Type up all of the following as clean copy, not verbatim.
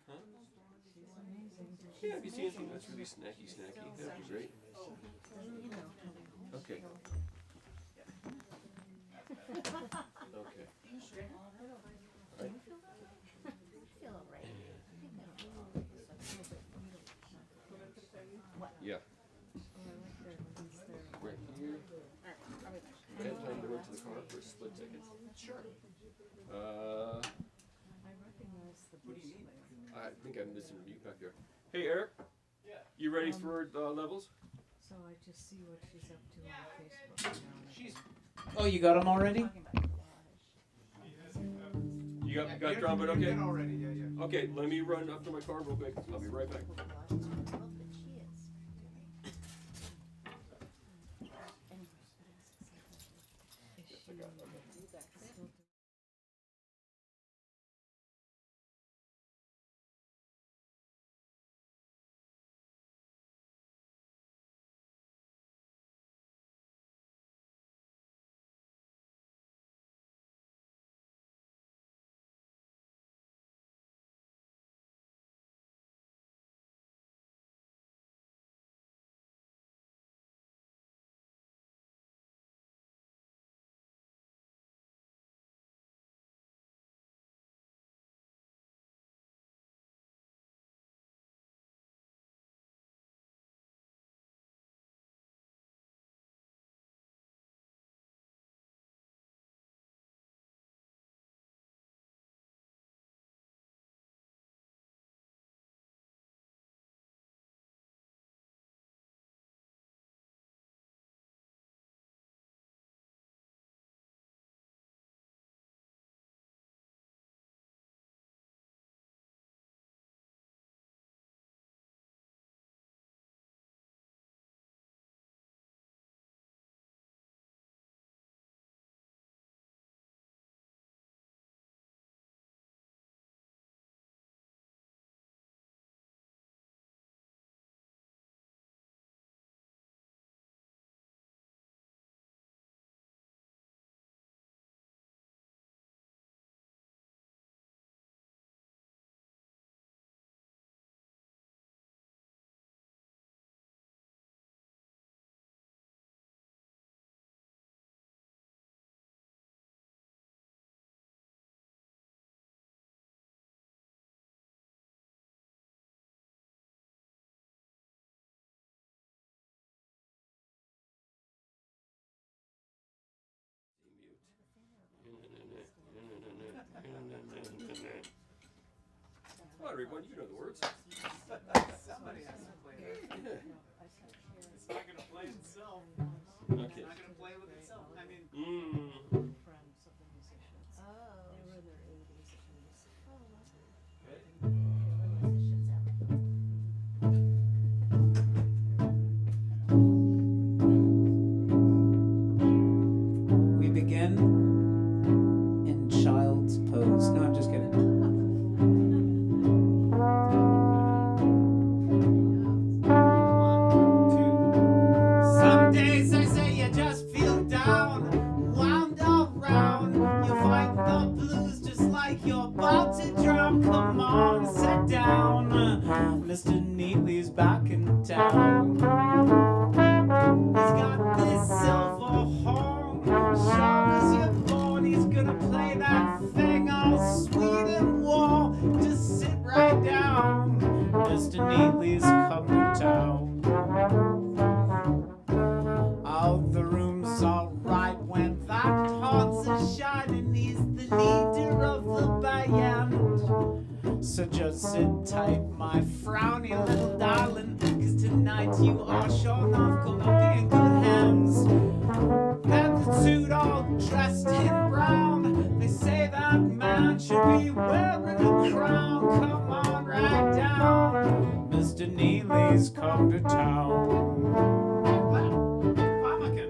Huh? Yeah, if you see anything that's really snacky, that'd be great. Okay. Okay. Right. Yeah. Right here. I had time to run to the car for a split second. Sure. What do you need? I think I'm missing a mute back there. Hey, Eric. Yeah. You ready for levels? So I just see what she's up to on Facebook. She's. Oh, you got them already? You got it drawn, but okay. Already, yeah. Okay, let me run up to my car real quick. I'll be right back. Well, everyone, you know the words. Somebody has to play it. It's not going to play itself. Okay. It's not going to play with itself. I mean, Friends of the musicians. Oh. They were in their 80s. we begin in child's pose. No, I'm just kidding. Some days I say you just feel down, wound around. You fight the blues just like you're about to drown. Come on, sit down. Mr. Neatly's back in town. He's got this silver horn, sharp as you're born. He's gonna play that thing all sweet and warm. Just sit right down. Mr. Neatly's come to town. Oh, the room's alright when that heart's a shining. He's the leader of the band. So just sit tight, my frowny little darling, 'cause tonight you are sure enough gonna be in good hands. That suit all dressed in brown, they say that man should be wearing a crown. Come on right down, Mr. Neely's come to town. Vamaken.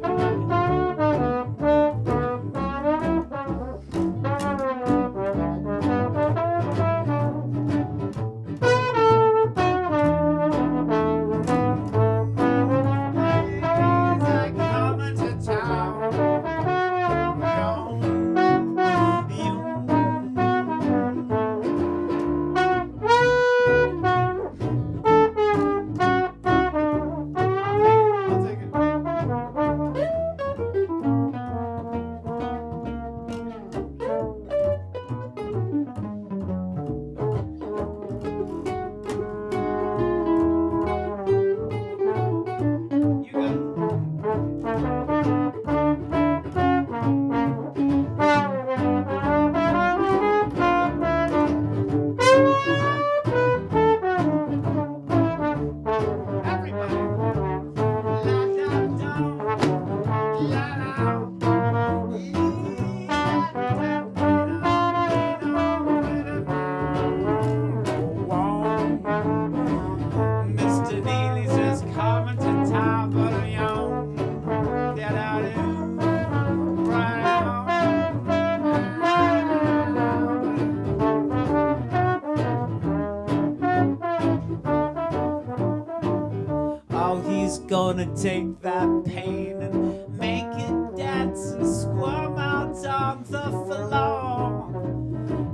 gonna take that pain and make it dance and squirm out on the floor.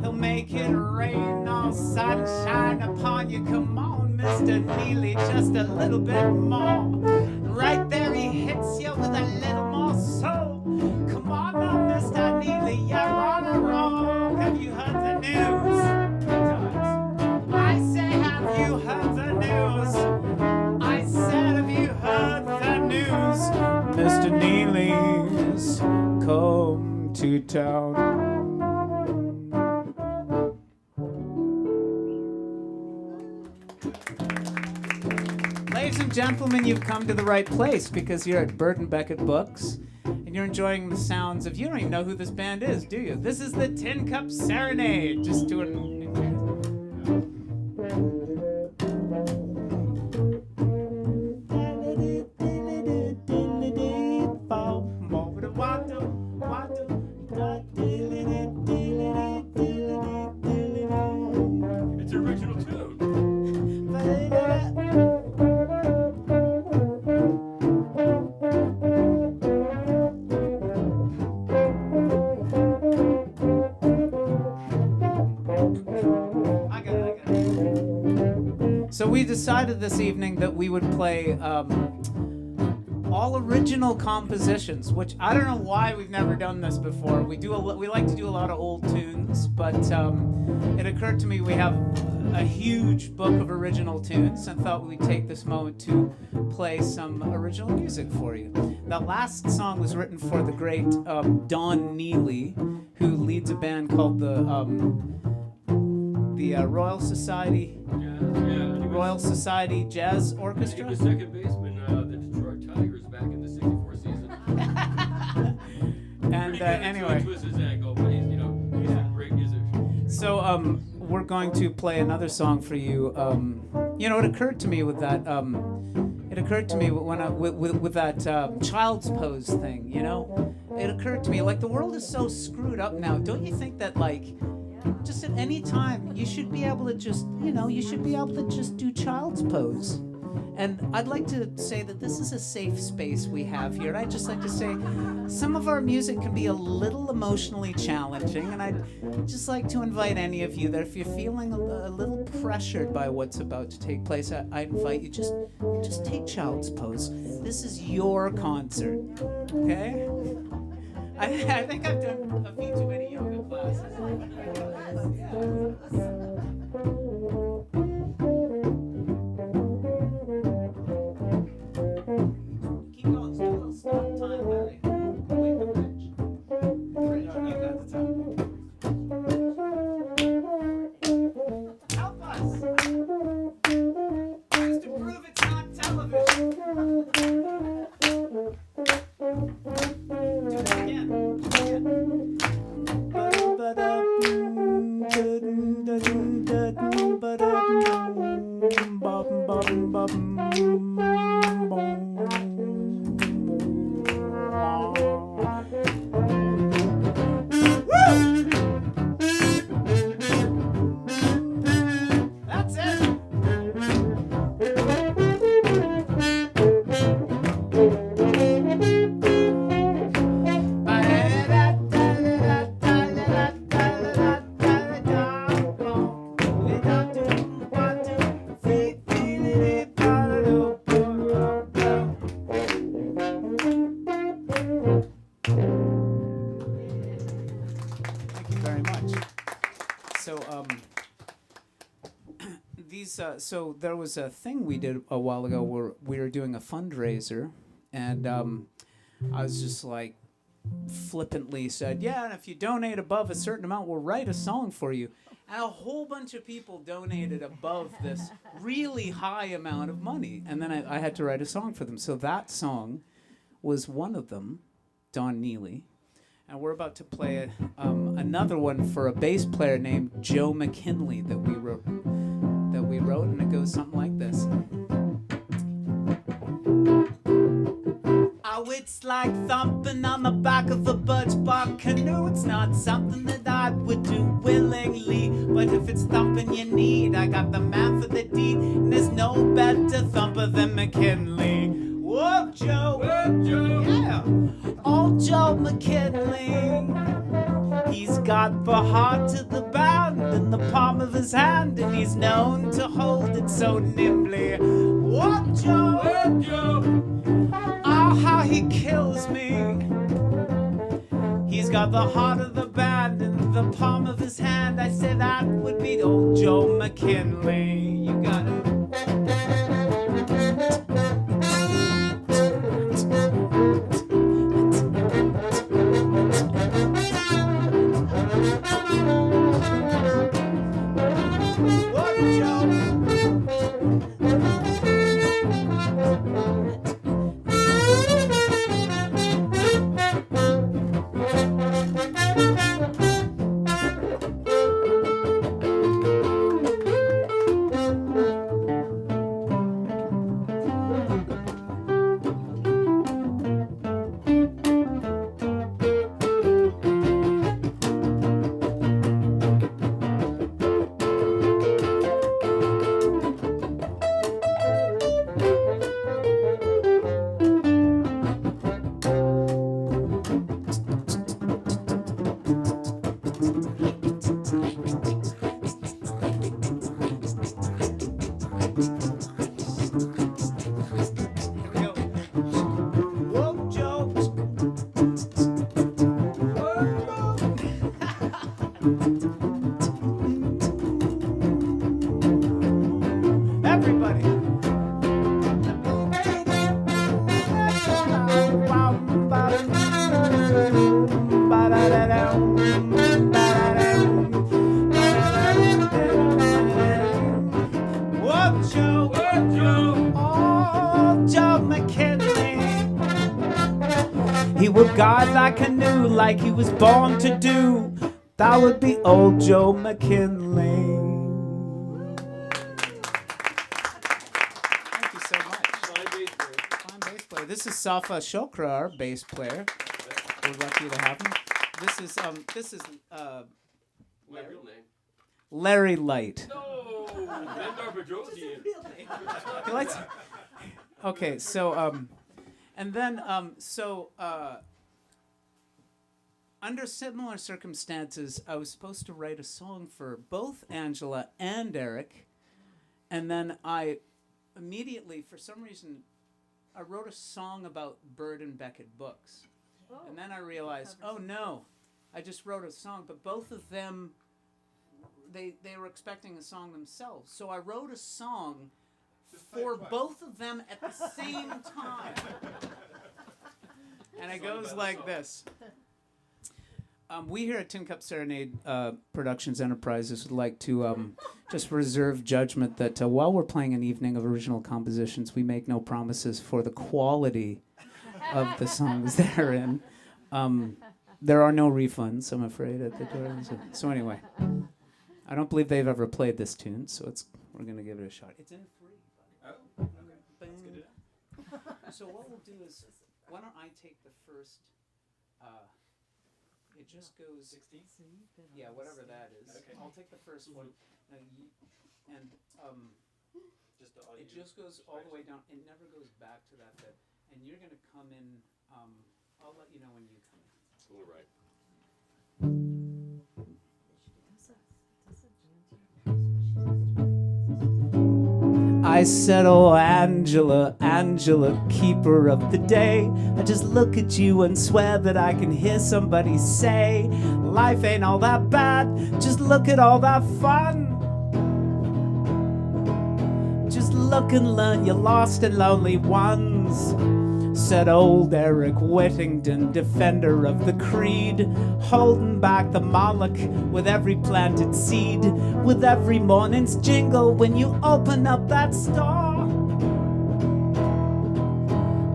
He'll make it rain all sunshine upon you. Come on, Mr. Neely, just a little bit more. Right there he hits you with a little more soul. Come on now, Mr. Neely, you're on a roll. Have you heard the news? I say, have you heard the news? I said, have you heard the news? Mr. Neely's come to town. Ladies and gentlemen, you've come to the right place because you're at Bird and Beckett Books and you're enjoying the sounds of, you don't even know who this band is, do you? This is the Tin Cup Serenade. Just doing... It's an original tune. So we decided this evening that we would play all original compositions, which I don't know why we've never done this before. We like to do a lot of old tunes, but it occurred to me we have a huge book of original tunes and thought we'd take this moment to play some original music for you. The last song was written for the great Don Neely, who leads a band called the Royal Society. Royal Society Jazz Orchestra. He was second baseman the Detroit Tigers back in the '64 season. And anyway, Twist his ankle, but he's he's a great musician. So we're going to play another song for you. It occurred to me with that. It occurred to me when with that child's pose thing. It occurred to me like the world is so screwed up now. Don't you think that just at any time you should be able to just do child's pose? And I'd like to say that this is a safe space we have here. And I'd just like to say some of our music can be a little emotionally challenging, and I'd just like to invite any of you that if you're feeling a little pressured by what's about to take place, I invite you just take child's pose. This is your concert, okay? I think I've done a few too many yoga classes. Keep going, just a little stop time, Larry. Wait the bridge. Bridge, you got the time. Help us! Just to prove it's not television. Do it again. That's it. So there was a thing we did a while ago where we were doing a fundraiser, and I was just like flippantly said, yeah, and if you donate above a certain amount, we'll write a song for you. And a whole bunch of people donated above this really high amount of money, and then I had to write a song for them. So that song was one of them, Don Neely. And we're about to play another one for a bass player named Joe McKinley that we wrote, and it goes something like this. Oh, it's like thumping on the back of a birch-bark canoe. It's not something that I would do willingly, but if it's thumping you need, I got the man for the deed, and there's no better thumper than McKinley. to the band in the palm of his hand, and he's known to hold it so nimbly. What, Joe? What, Joe? Oh, how he kills me. He's got the heart of the band in the palm of his hand. I say that would be old Joe McKinley. You got it. What, Joe? He would guide that canoe like he was born to do. That would be old Joe McKinley. Thank you so much. Fine bass player. This is Safa Shokrai, our bass player. We're lucky to have him. This is My real name. Larry Light. No, Vamaken Bedrosian. He likes. Okay, so under similar circumstances, I was supposed to write a song for both Angela and Eric, and then I immediately, for some reason, I wrote a song about Bird and Beckett books, and then I realized, oh no, I just wrote a song, but both of them, they were expecting a song themselves, so I wrote a song for both of them at the same time. And it goes like this. We here at Cup Serenade Productions Enterprises would like to just reserve judgment that while we're playing an evening of original compositions, we make no promises for the quality of the songs therein. There are no refunds, I'm afraid, at the door. So anyway, I don't believe they've ever played this tune, so we're going to give it a shot. It's in free. Oh, okay. So what we'll do is, why don't I take the first, it just goes 16? Yeah, whatever that is. Okay. I'll take the first one. And it just goes all the way down. It never goes back to that bit. And you're going to come in, I'll let you know when you come in. All right. I said, oh, Angela, Angela, keeper of the day, I just look at you and swear that I can hear somebody say, life ain't all that bad, just look at all that fun. Just look and learn, you're lost and lonely ones. Said old Eric Whittington, defender of the creed, holding back the Moloch with every planted seed, with every morning's jingle when you open up that store.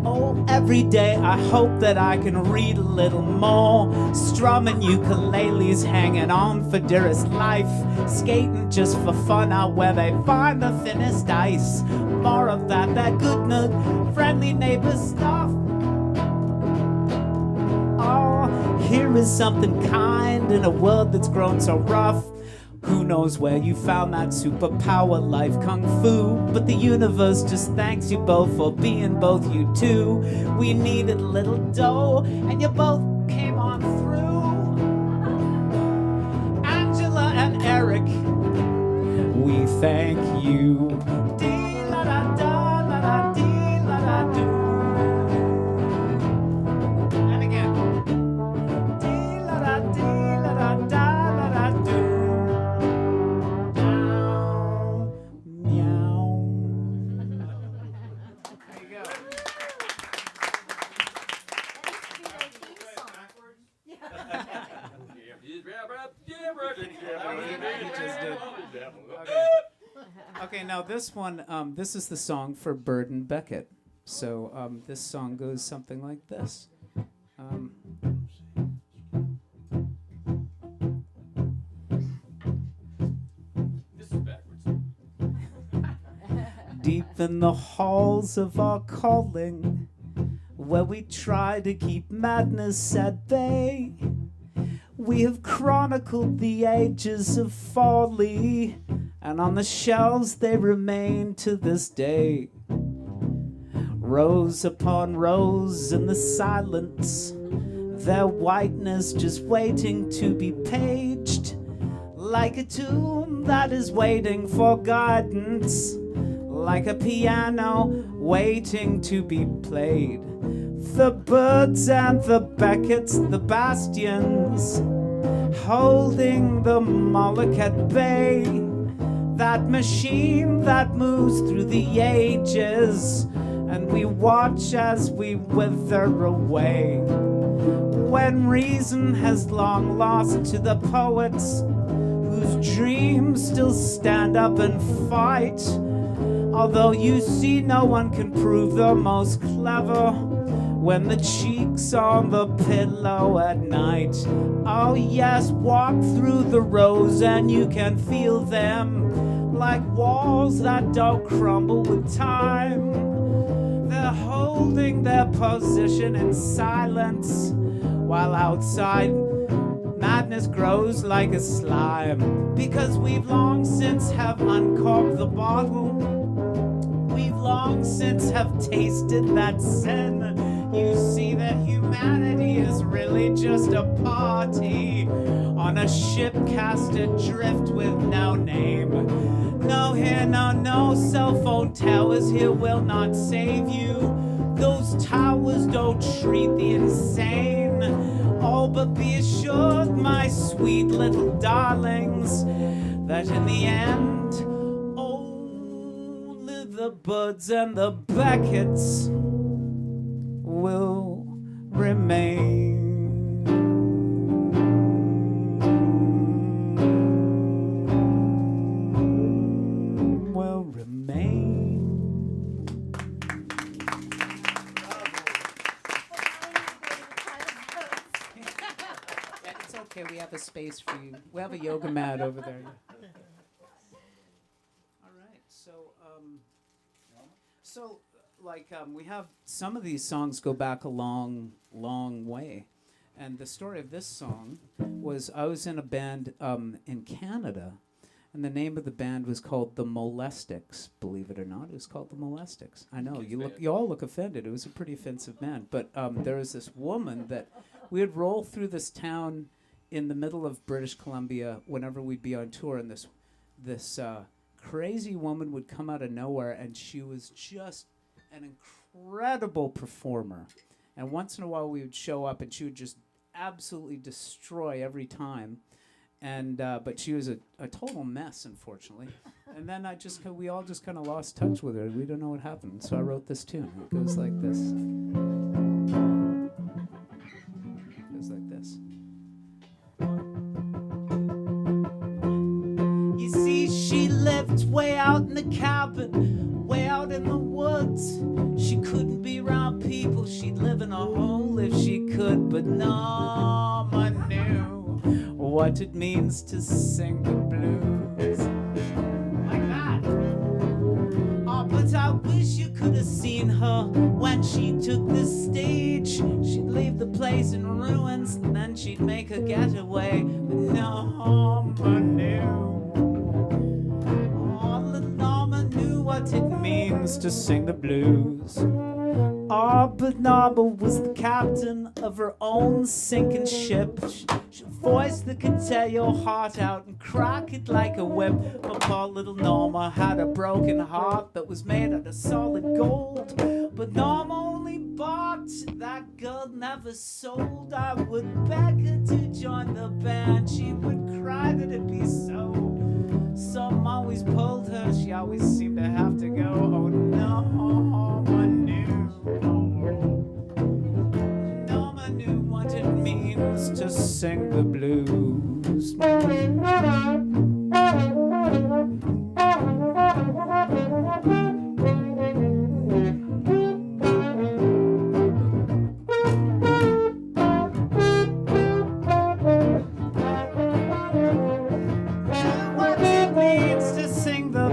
Oh, every day I hope that I can read a little more, strumming ukuleles, hanging on for dearest life, skating just for fun out where they find the thinnest ice. More of that good nug, friendly neighbor stuff. Oh, here is something kind in a world that's grown so rough. Who knows where you found that superpower life kung fu, but the universe just thanks you both for being both you two. We needed a little dough, and you both came on through. Angela thank you. Dee-la-da-da-la-da-dee-la-da-do. And again. Dee-la-da-dee-la-da-da-la-da-do. Meow. There you go. Okay, now this one, this is the song for Bird and Beckett. So this song goes something like this. This is backwards. Deep in the halls of our calling, where we try to keep madness at bay, we have chronicled the ages of folly, and on the shelves they remain to this day. Rows upon rows in the silence, their whiteness just waiting to be paged, like a tomb that is waiting for guidance, like a piano waiting to be played. The birds and the Beckets, the bastions, holding the Moloch at bay, that machine that moves through the ages, and we watch as we wither away. When reason has long lost to the poets, whose dreams still stand up and fight, although you see no one can prove the most clever when the cheek's on the pillow at night. Oh yes, walk through the rows and you can feel them like walls that don't crumble with time. They're holding their position in silence, while outside madness grows like a slime. Because we've long since have uncorked the bottle, we've long since have tasted that sin. You see that humanity is really just a party on a ship cast adrift with no name. No here, no cell phone towers here will not save you. Those towers don't treat the insane. Oh, but be assured, my sweet little darlings, that in the end, only the Birds and the Beckets will remain. Will remain. Yeah, it's okay. We have a space for you. We have a yoga mat over there. All right. So. We have some of these songs go back a long way. And the story of this song was I was in a band in Canada, and the name of the band was called the Molestics. Believe it or not, it was called the Molestics. I know, you all look offended. It was a pretty offensive band. But there was this woman that we would roll through this town in the middle of British Columbia whenever we'd be on tour, and this crazy woman would come out of nowhere, and she was just an incredible performer. And once in a while we would show up and she would just absolutely destroy every time. And but she was a total mess, unfortunately. And then we all just kind of lost touch with her. We don't know what happened. So I wrote this tune. It goes like this. It goes like this. You see, she lived way out in the cabin, way out in the woods. She couldn't be around people. She'd live in a hole if she could, but no one knew what it means to sing the blues. Like that. Oh, but I wish you could have seen her when she took the stage. She'd leave the place in ruins and then she'd make a getaway, but no one knew. All the Norma knew what it means to sing the blues. Oh, but Norma was the captain of her own sinking ship. She voice that could tear your heart out and crack it like a whip. But poor little Norma had a broken heart that was made out of solid gold. But Norma only bought that gold, never sold. I would beg her to join the band. She would cry that it'd be so. Some always pulled her, she always seemed to have to go. Oh no, I knew. Norma knew what it means to sing the blues. What it means to sing the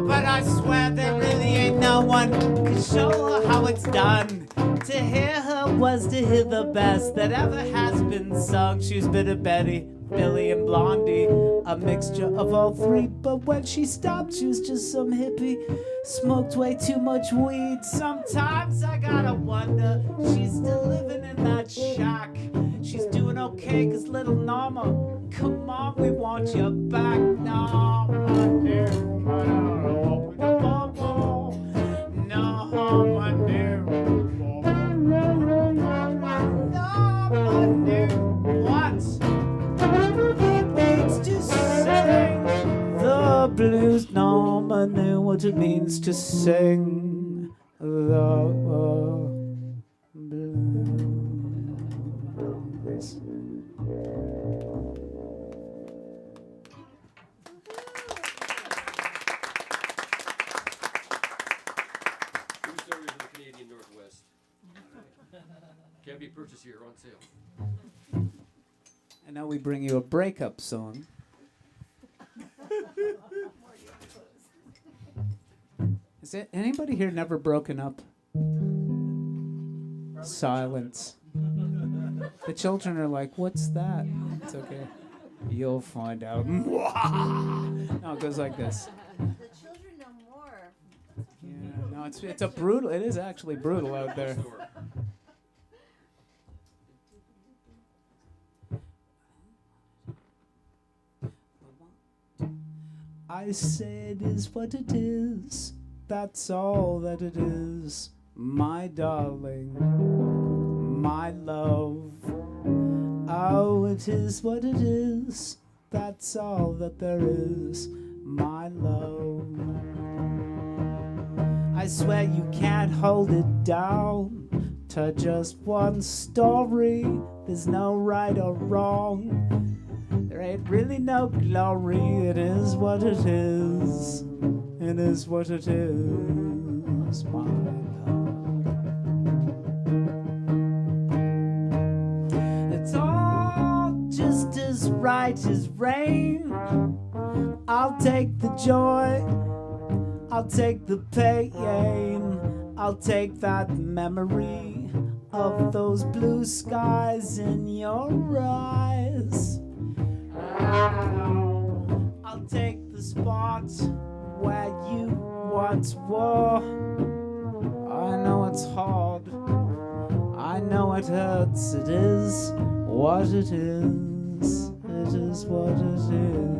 But I swear there really ain't no one can show her how it's done. To hear her was to hear the best that ever has been sung. She's been a Betty, Billy, and Blondie, a mixture of all three. But when she stopped, she was just some hippie, smoked way too much weed. Sometimes I gotta wonder, she's still living in that shack. She's doing okay, 'cause little Norma, come on, we want you back. Norma, dear. Blues. Norma knew what it means to sing the blues. True stories of the Canadian Northwest. Can be purchased here on sale. And now we bring you a breakup song. Is it anybody here never broken up? Silence. The children are like, what's that? It's okay. You'll find out. No, it goes like this. The children know more. Yeah, no, it's a brutal. It is actually brutal out there. I say it is what it is. That's all that it is, my darling, my love. Oh, it is what it is. That's all that there is, my love. I swear you can't hold it down to just one story. There's no right or wrong. There ain't really no glory. It is what it is. It is what it is, my love. It's all just as right as rain. I'll take the joy, I'll take the pain, I'll take that memory, of those blue skies in your eyes. I'll take the spot where you once were. I know it's hard, I know it hurts. It is what it is. It is what it is.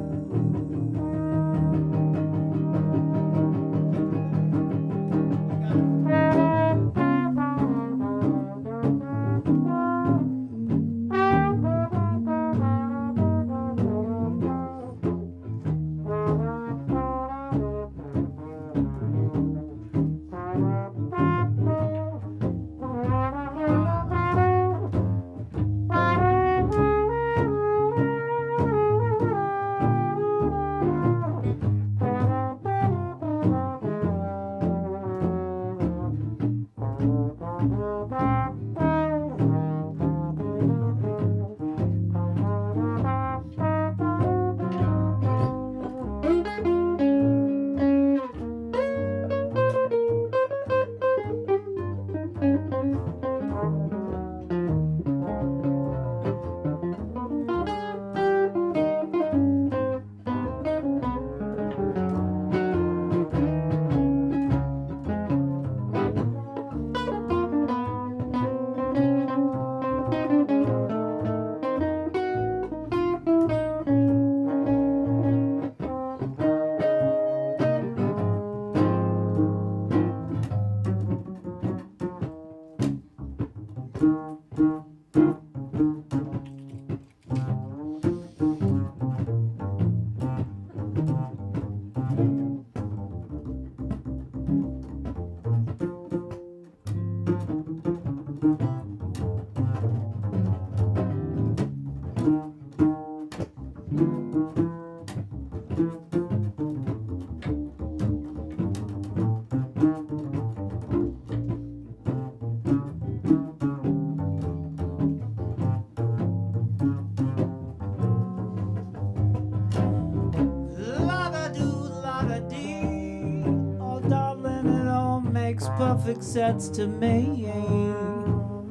Perfect sense to me.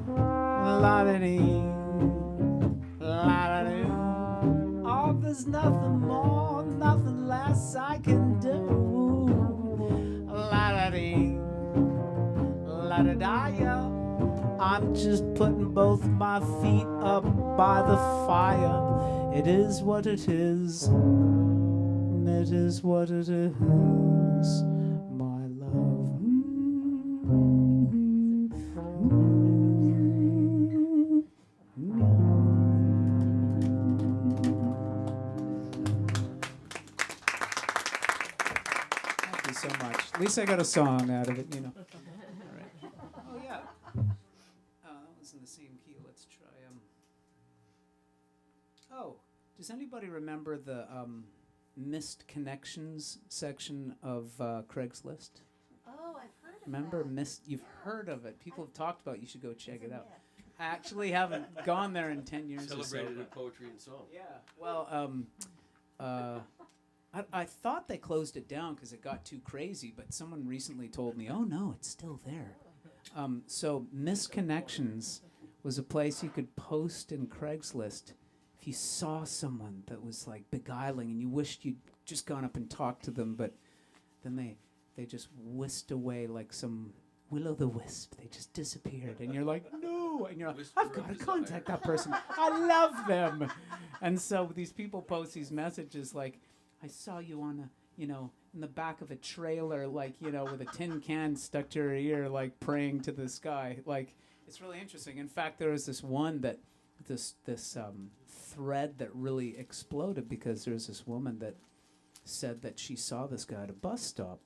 La-da-dee, la-da-dee. Oh, there's nothing more, nothing less I can do. La-da-dee, la-da-da-ya. I'm just putting both my feet up by the fire. It is what it is. It is what it is. My love. Thank you so much. At least I got a song out of it, you know. All right. Oh yeah. That was in the same key. Let's try. Oh, does anybody remember the missed connections section of Craigslist? Oh, I've heard of Remember that. missed? You've heard of it. People have talked about it. You should go check it out. I actually haven't gone there in 10 years or so. Celebrated with poetry and song. Yeah. Well, I thought they closed it down because it got too crazy, but someone recently told me, oh no, it's still there. So Misconnections was a place you could post in Craigslist if you saw someone that was like beguiling and you wished you'd just gone up and talked to them, but then they just whisked away like some will-o'-the-wisp. They just disappeared, and you're like, no, and you're like, I've got to contact that person. I love them. And so these people post these messages like, I saw you on a, in the back of a trailer, like, with a tin can stuck to your ear, like praying to the sky. Like, it's really interesting. In fact, there was this one that, this thread that really exploded because there was this woman that said that she saw this guy at a bus stop,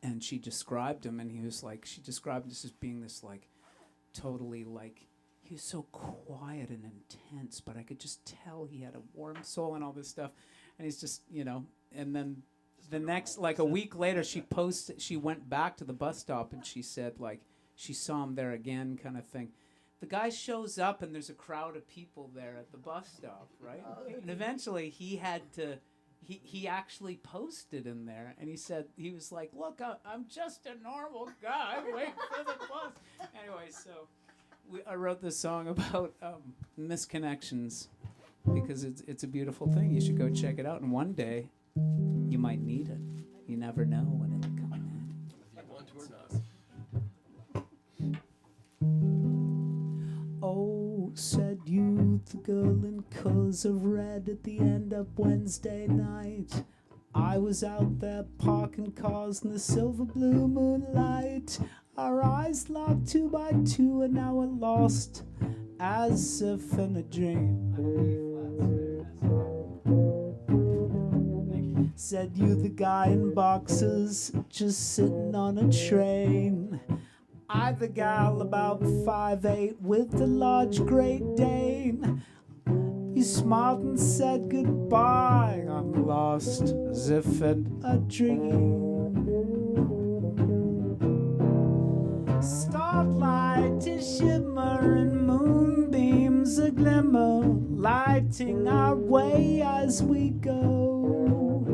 and she described him, and he was like, she described him as being this like totally like, he was so quiet and intense, but I could just tell he had a warm soul and all this stuff. And he's just, and then the next, like a week later, she went back to the bus stop and she said like, she saw him there again kind of thing. The guy shows up and there's a crowd of people there at the bus stop, right? And eventually he had to, he actually posted in there, and he said, he was like, look, I'm just a normal guy waiting for the bus. Anyway, so I wrote this song about misconnections because it's a beautiful thing. You should go check it out, and one day you might need it. You never know when it'll come in. If you want to or not. Oh, said you, the girl in colors of red at the end of Wednesday night. I was out there parking cars in the silver blue moonlight. Our eyes locked 2 by 2 and now we're lost as if in a dream. Said you, the guy in boxers just sitting on a train. I, the gal about 5'8" with the large Great Dane. You smiled and said goodbye. I'm lost as if in a dream. Starlight is shimmering, moonbeams a glimmer, lighting our way as we go.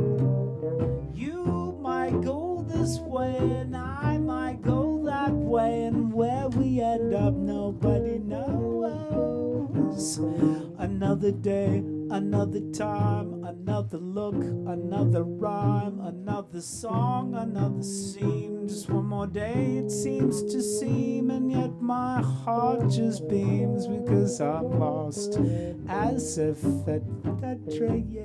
You might go this way and I might go that way, and where we end up nobody knows. Another day, another time, another look, another rhyme, another song, another scene. Just one more day it seems to seem, and yet my heart just beams because I'm lost as if at that train.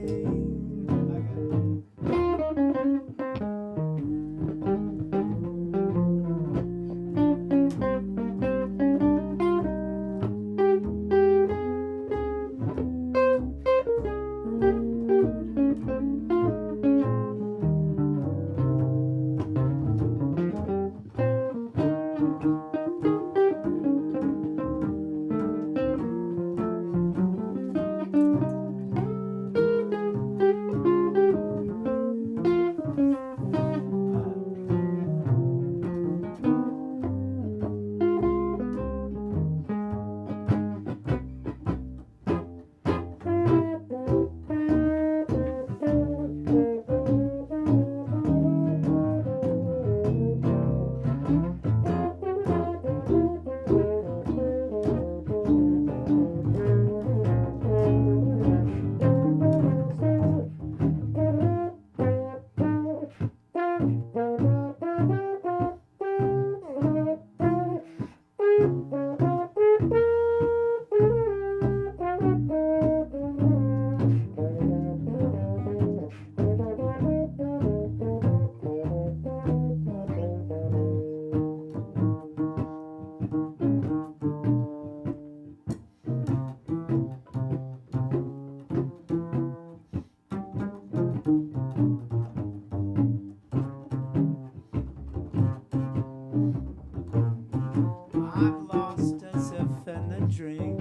I'm lost as if in a dream.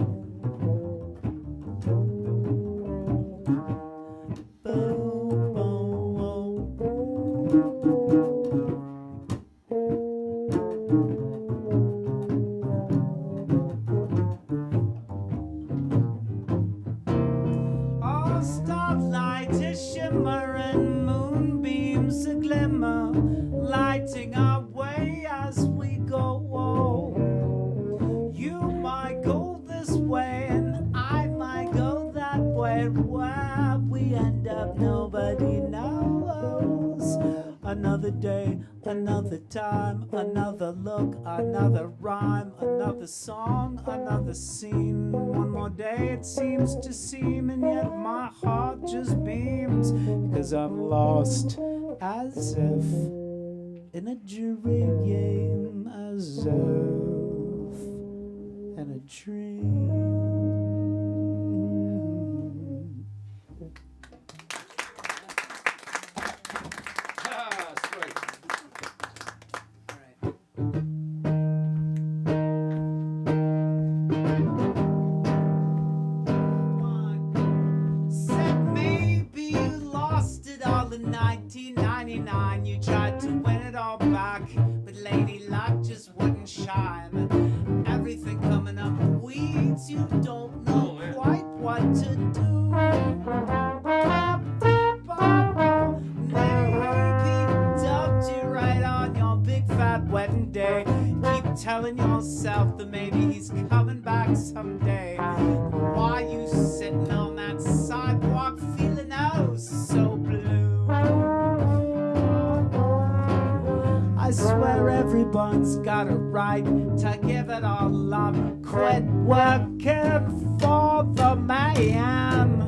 Boom, boom, oh, starlight is shimmering, moonbeams a glimmer, lighting our way as we go. You might go this way and I might go that way, and where we end up nobody knows. Another day, another time, another look, another rhyme, another song, another scene. One more day it seems to seem, and yet my heart just beams because I'm lost as if in a dream, as if in a dream. Ah, straight. Said maybe you lost it all in 1999. You tried to win it all back, but Lady Luck just wouldn't shine. Everything coming up weeds, you don't know quite what to do. Maybe dubbed you right on your big fat wedding day. Keep telling yourself that maybe he's coming back someday. Why you sitting on that sidewalk feeling oh so blue? I swear everyone's got a right to give it all up. Quit working for the man.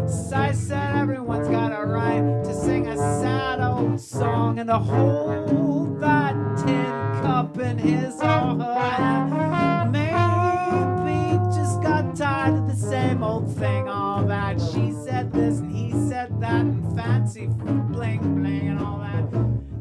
So I said everyone's got a right to sing a sad old song and to hold that tin cup in his or her hand. Maybe just got tired of the same old thing, all that she said this and he said that, and fancy bling bling and all that.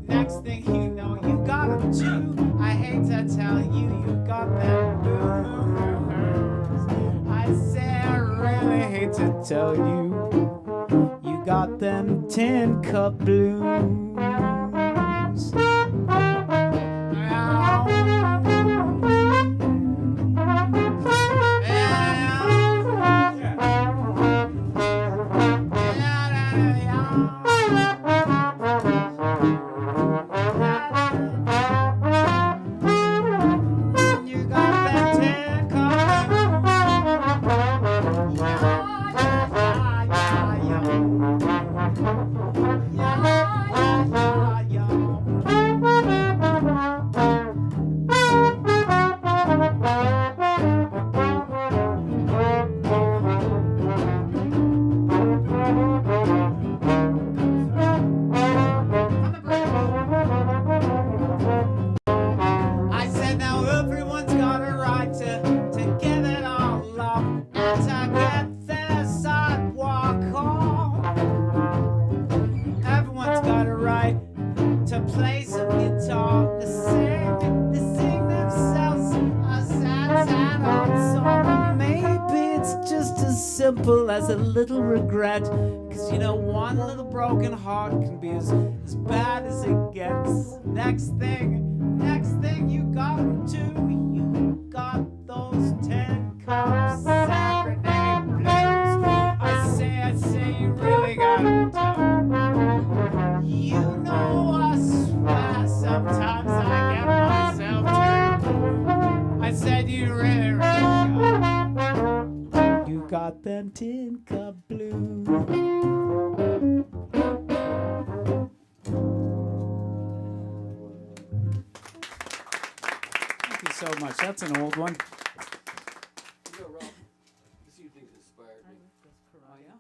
Next thing you know, you got them too. I hate to tell you, you got them blues. I say I really hate to tell you, you got them tin cup blues. As a little regret, cause you know one little broken heart can be as bad as it gets. Next thing you got them too. You got those 10 Cup Serenade blues. I say you really got them too. You know I swear sometimes I get myself too. I said you really got them tin cup blues. Thank you so much. That's an old one. You know, Rolf, this few things inspired me. Oh, yeah?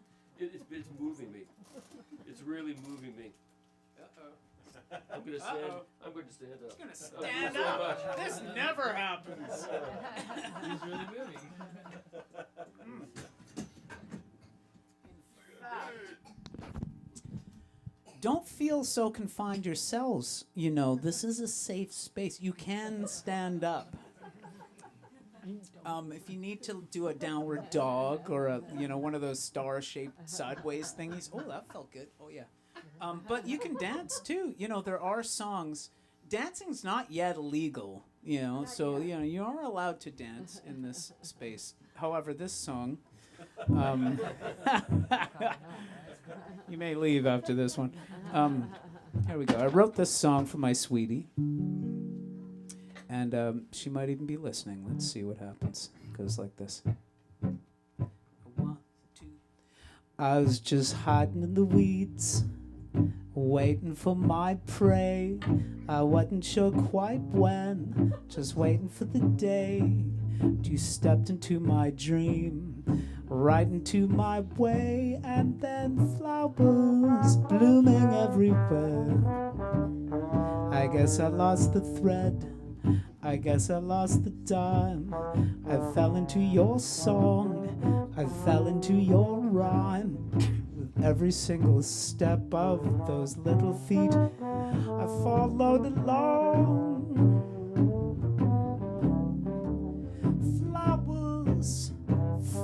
It's moving me. It's really moving me. I'm going to stand up. I'm going to stand up. This never happens. He's really moving. Don't feel so confined yourselves. You know, this is a safe space. You can stand up. If you need to do a downward dog or one of those star-shaped sideways thingies. Oh, that felt good. Oh yeah. But you can dance too. You know, there are songs. Dancing's not yet illegal. So you are allowed to dance in this space. However, this song. You may leave after this one. Here we go. I wrote this song for my sweetie. And she might even be listening. Let's see what happens. It goes like this. 1, 2. I was just hiding in the weeds, waiting for my prey. I wasn't sure quite when, just waiting for the day. You stepped into my dream, right into my way, and then flowers blooming everywhere. I guess I lost the thread, I guess I lost the dime. I fell into your song, I fell into your rhyme. With every single step of those little feet, I followed along. Flowers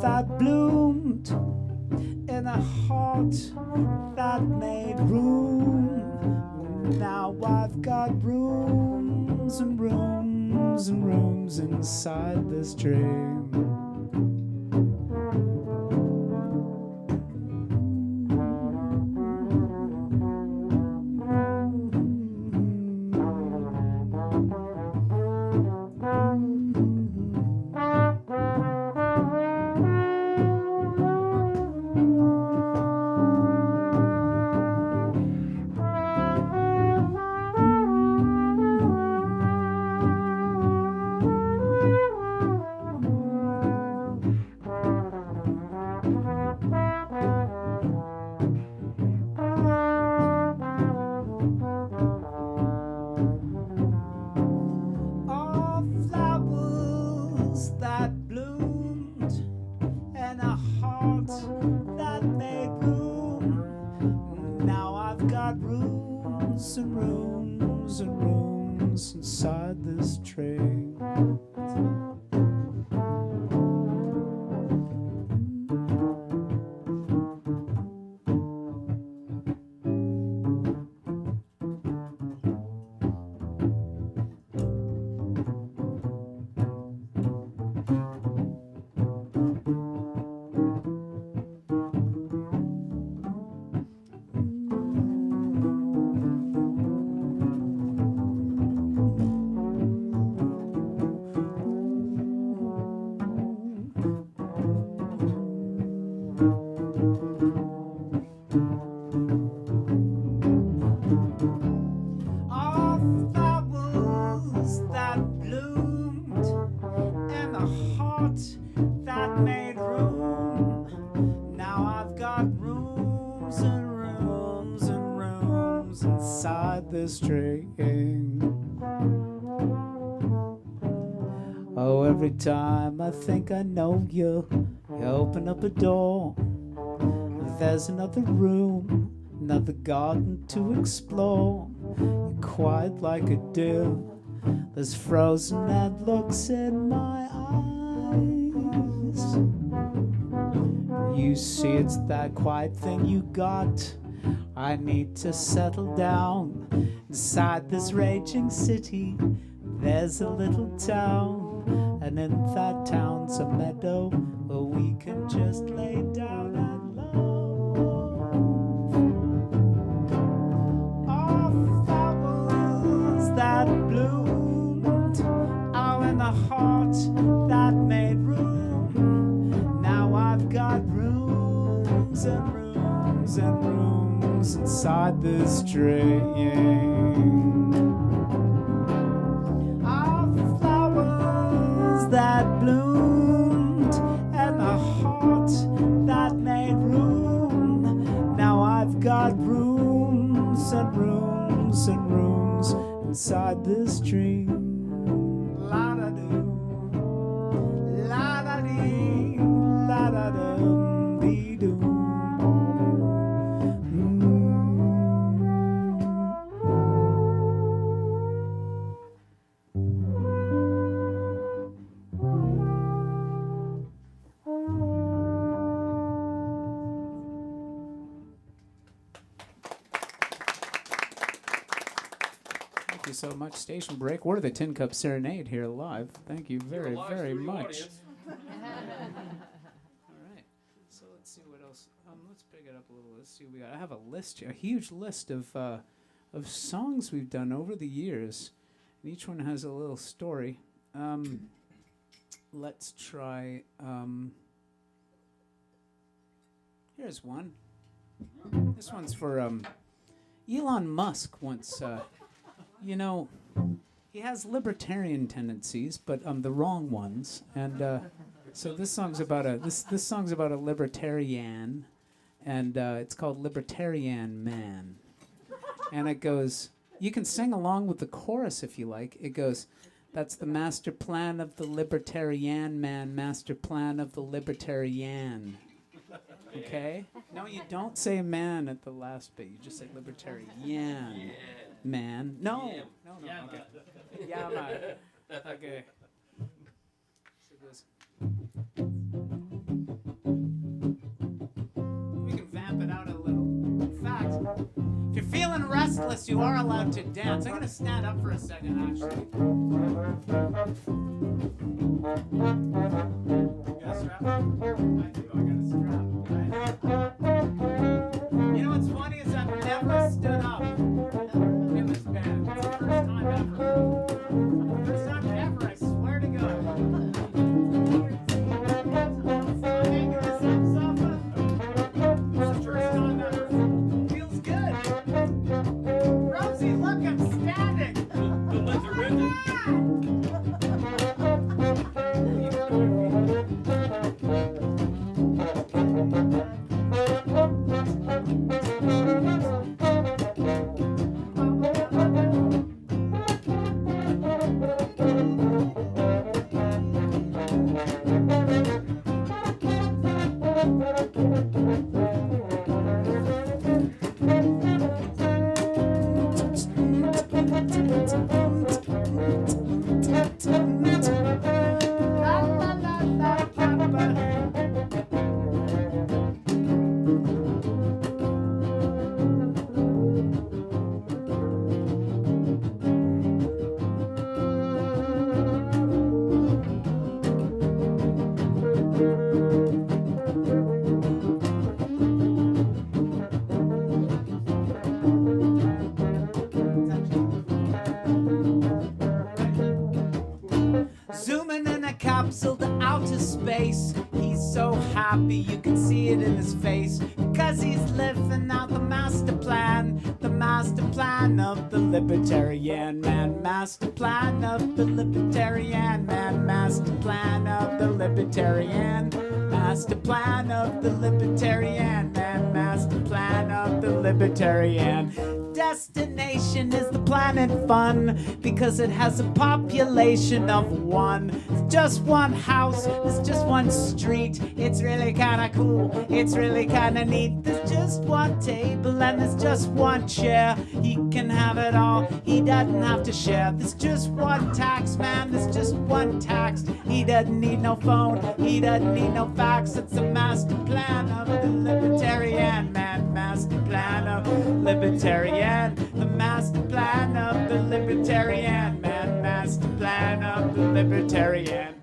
that bloomed in a heart that made room. Now I've got rooms and rooms and rooms inside this dream. rooms inside this train. Oh, every time I think I know you, you open up a door. There's another room, another garden to explore. You're quiet like a deer. There's frozen that looks in my eyes. You see, it's that quiet thing you got. I need to settle down. Inside this raging city, there's a little town, and in that town's a meadow where we can just lay down and love. All flowers that bloomed out in the heart that made room. Now I've got rooms and rooms and rooms inside this train. That bloomed and the heart that made room. Now I've got rooms and rooms and rooms inside this dream. La da do, la da dee, la da dum dee doo. So much. Station break. We're the Tin Cup Serenade here live. Thank you very, very much. All right. So let's see what else. Let's pick it up a little. Let's see what we got. I have a list here, a huge list of songs we've done over the years, and each one has a little story. Let's try. Here's one. This one's for Elon Musk. Once. You know, he has libertarian tendencies, but the wrong ones. And so this song's about a this song's about a libertarian, and it's called "Libertarian Man." And it goes. You can sing along with the chorus if you like. It goes, "That's the master plan of the libertarian man, master plan of the libertarian." Okay? No, you don't say man at the last bit. You just say libertarian. Man. No. Yeah. No. Okay. Yeah, man. Okay. So this. We can vamp it out a little. In fact, if you're feeling restless, you are allowed to dance. I'm going to stand up for a second, actually. You got a strap? I do. I got a strap. Right. You know what's funny is I've never stood up in this band. It's the first time ever. First time ever, I swear to God. Am I making this up, Safa? It's the first time ever. Feels good. Rosie, look, I'm standing. The legs are rigid. Zooming in a capsule to outer space. He's so happy you can see it in his face, because he's living out the master plan of the libertarian man, master plan of the libertarian man, master plan of the libertarian, master plan of the libertarian man, master plan of the libertarian. Destination is the planet Fun, because it has a population of one. It's just one house, it's just one street. It's really kinda cool, it's really kinda neat. There's just one table and there's just one chair. He can have it all, he doesn't have to share. There's just one tax man, there's just one tax. He doesn't need no phone, he doesn't need no fax. It's a master plan of the libertarian man, master plan of libertarian, the master plan of the libertarian man, master plan of the libertarian.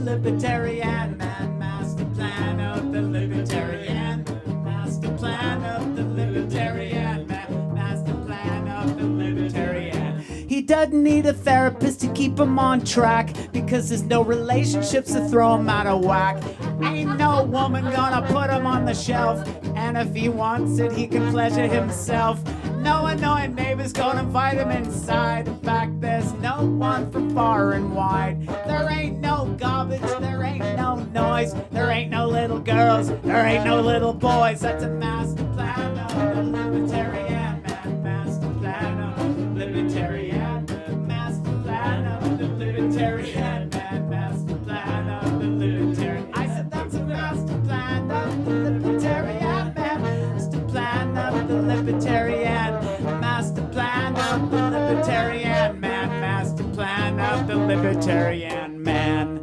Libertarian man, master plan of the libertarian, master plan of the libertarian man, master plan of the libertarian. He doesn't need a therapist to keep him on track, because there's no relationships to throw him out of whack. Ain't no woman gonna put him on the shelf, and if he wants it, he can pleasure himself. No annoying neighbors gonna invite him inside. In fact, there's no one from far and wide. There ain't no garbage, there ain't no noise. There ain't no little girls, there ain't no little boys. That's a master plan of the libertarian man, master plan of the libertarian, master plan of the libertarian man, master plan of the libertarian. I said that's a master plan of the libertarian man, master plan of the libertarian, master plan of the libertarian man, master plan of the libertarian man.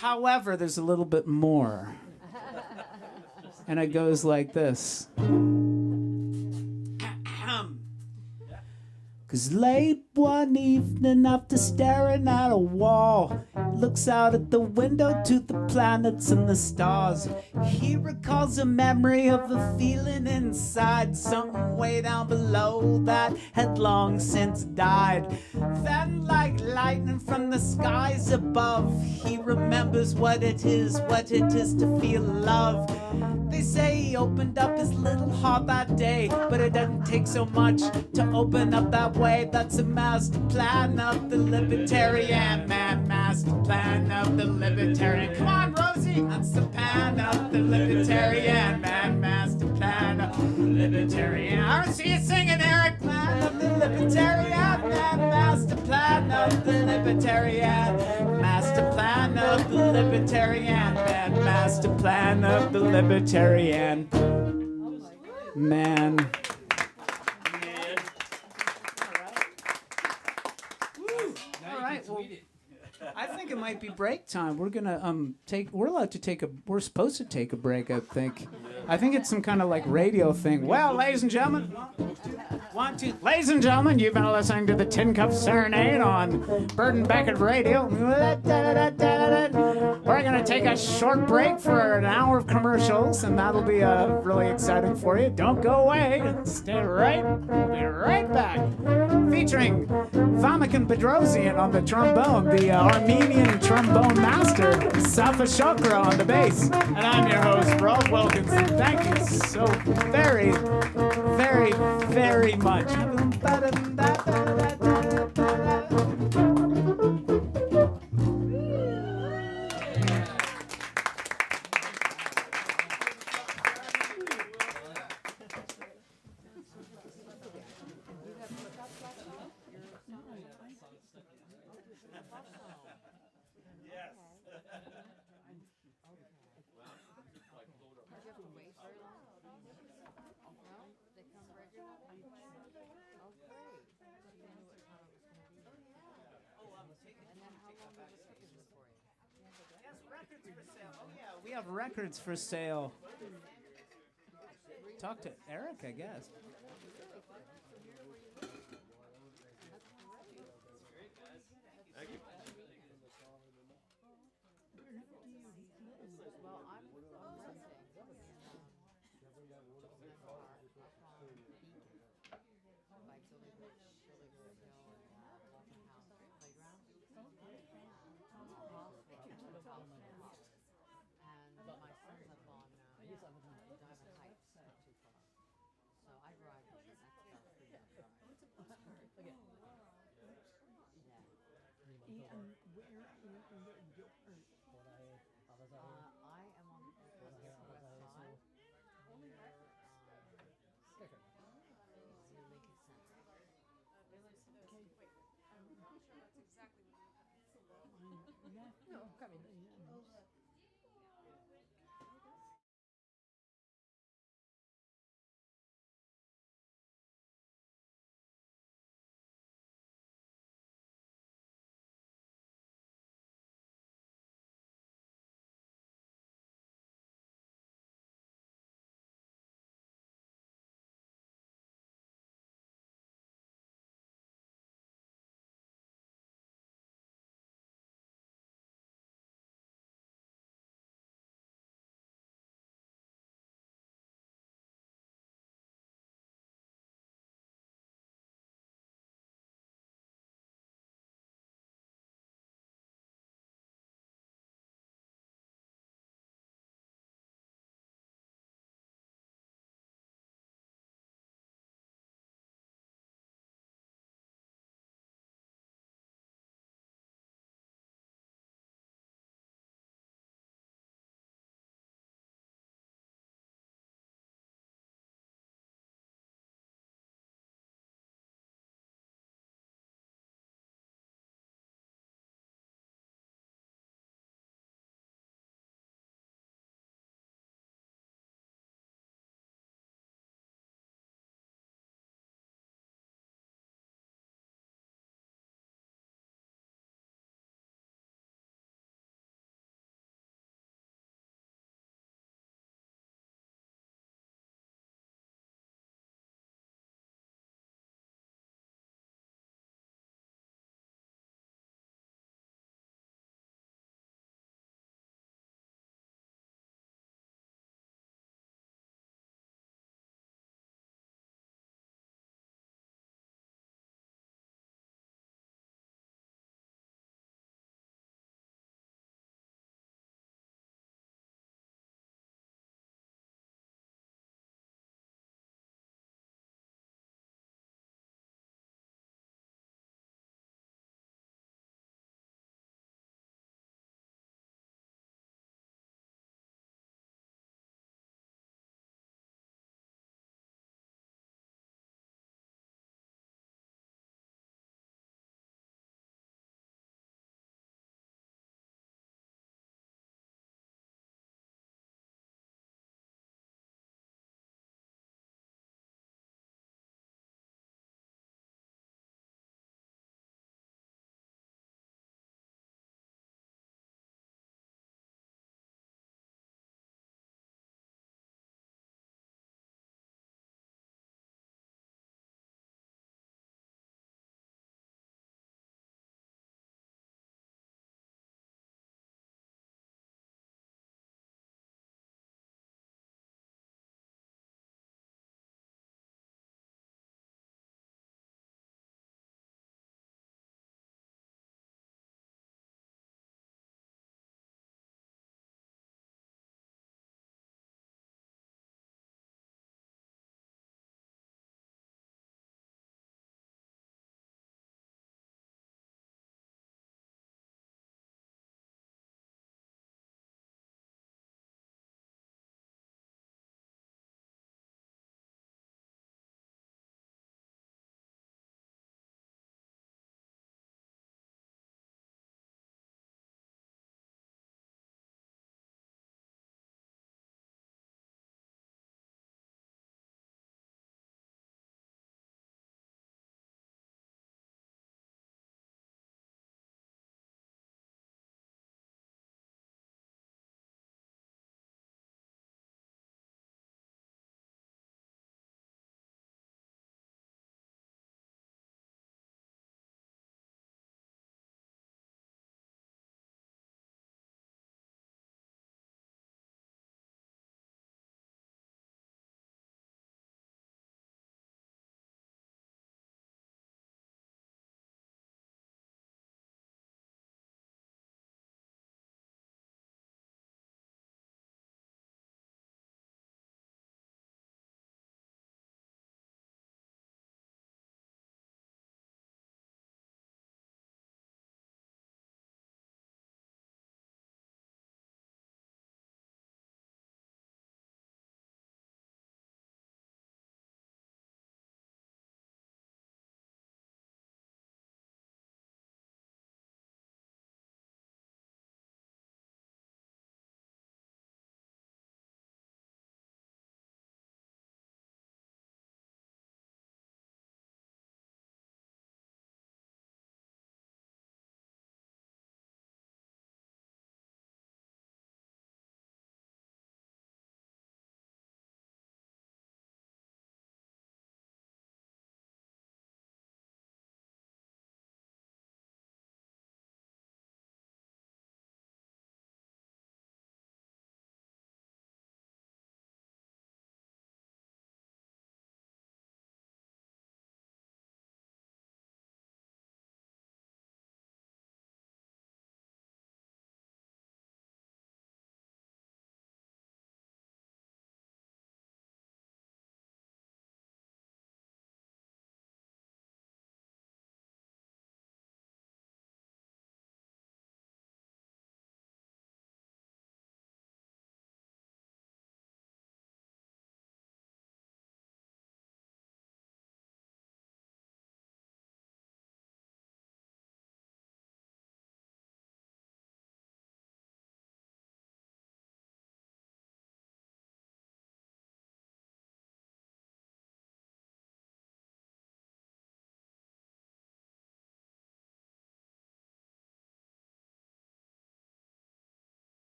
However, there's a little bit more. And it goes like this. 'Cause late one evening, after staring at a wall, looks out at the window to the planets and the stars. He recalls a memory of a feeling inside, something way down below that had long since died. Then, like lightning from the skies above, he remembers what it is to feel love. They say he opened up his little heart that day, but it doesn't take so much to open up that way. That's a master plan of the libertarian man, master plan of the libertarian. Come on, Rosie! That's the plan of the libertarian man, master plan of the libertarian. I don't see you singing, Eric. Plan of the libertarian man, master plan of the libertarian, master plan of the libertarian man, master plan of the libertarian man. All right, well, I think it might be break time. We're gonna we're supposed to take a break, I think. I think it's some kind of like radio thing. Well, ladies and gentlemen, one, two. Ladies and gentlemen, you've been listening to the Tin Cup Serenade on Bird and Beckett Radio. We're gonna take a short break for an hour of commercials, and that'll be really exciting for you. Don't go away. Stay right. We'll be right back. Featuring Vamaken Bedrosian on the trombone, the Armenian trombone master, Safa Shokrai on the bass, and I'm your host, Rolf Wilkinson. Thank you so very, very, very much. have records for sale. Talk to Eric, I guess. Thank you. Well, I'm renting. By Tilly Bridge Hill Walking House Playground. And my sons have gone Diamond Heights, not too far. So I drive there, that's about 3 hour drive. It's a postcard. Okay. Yeah. And where in Gilbert? I am on the west side. Near Lincoln Center. No, coming.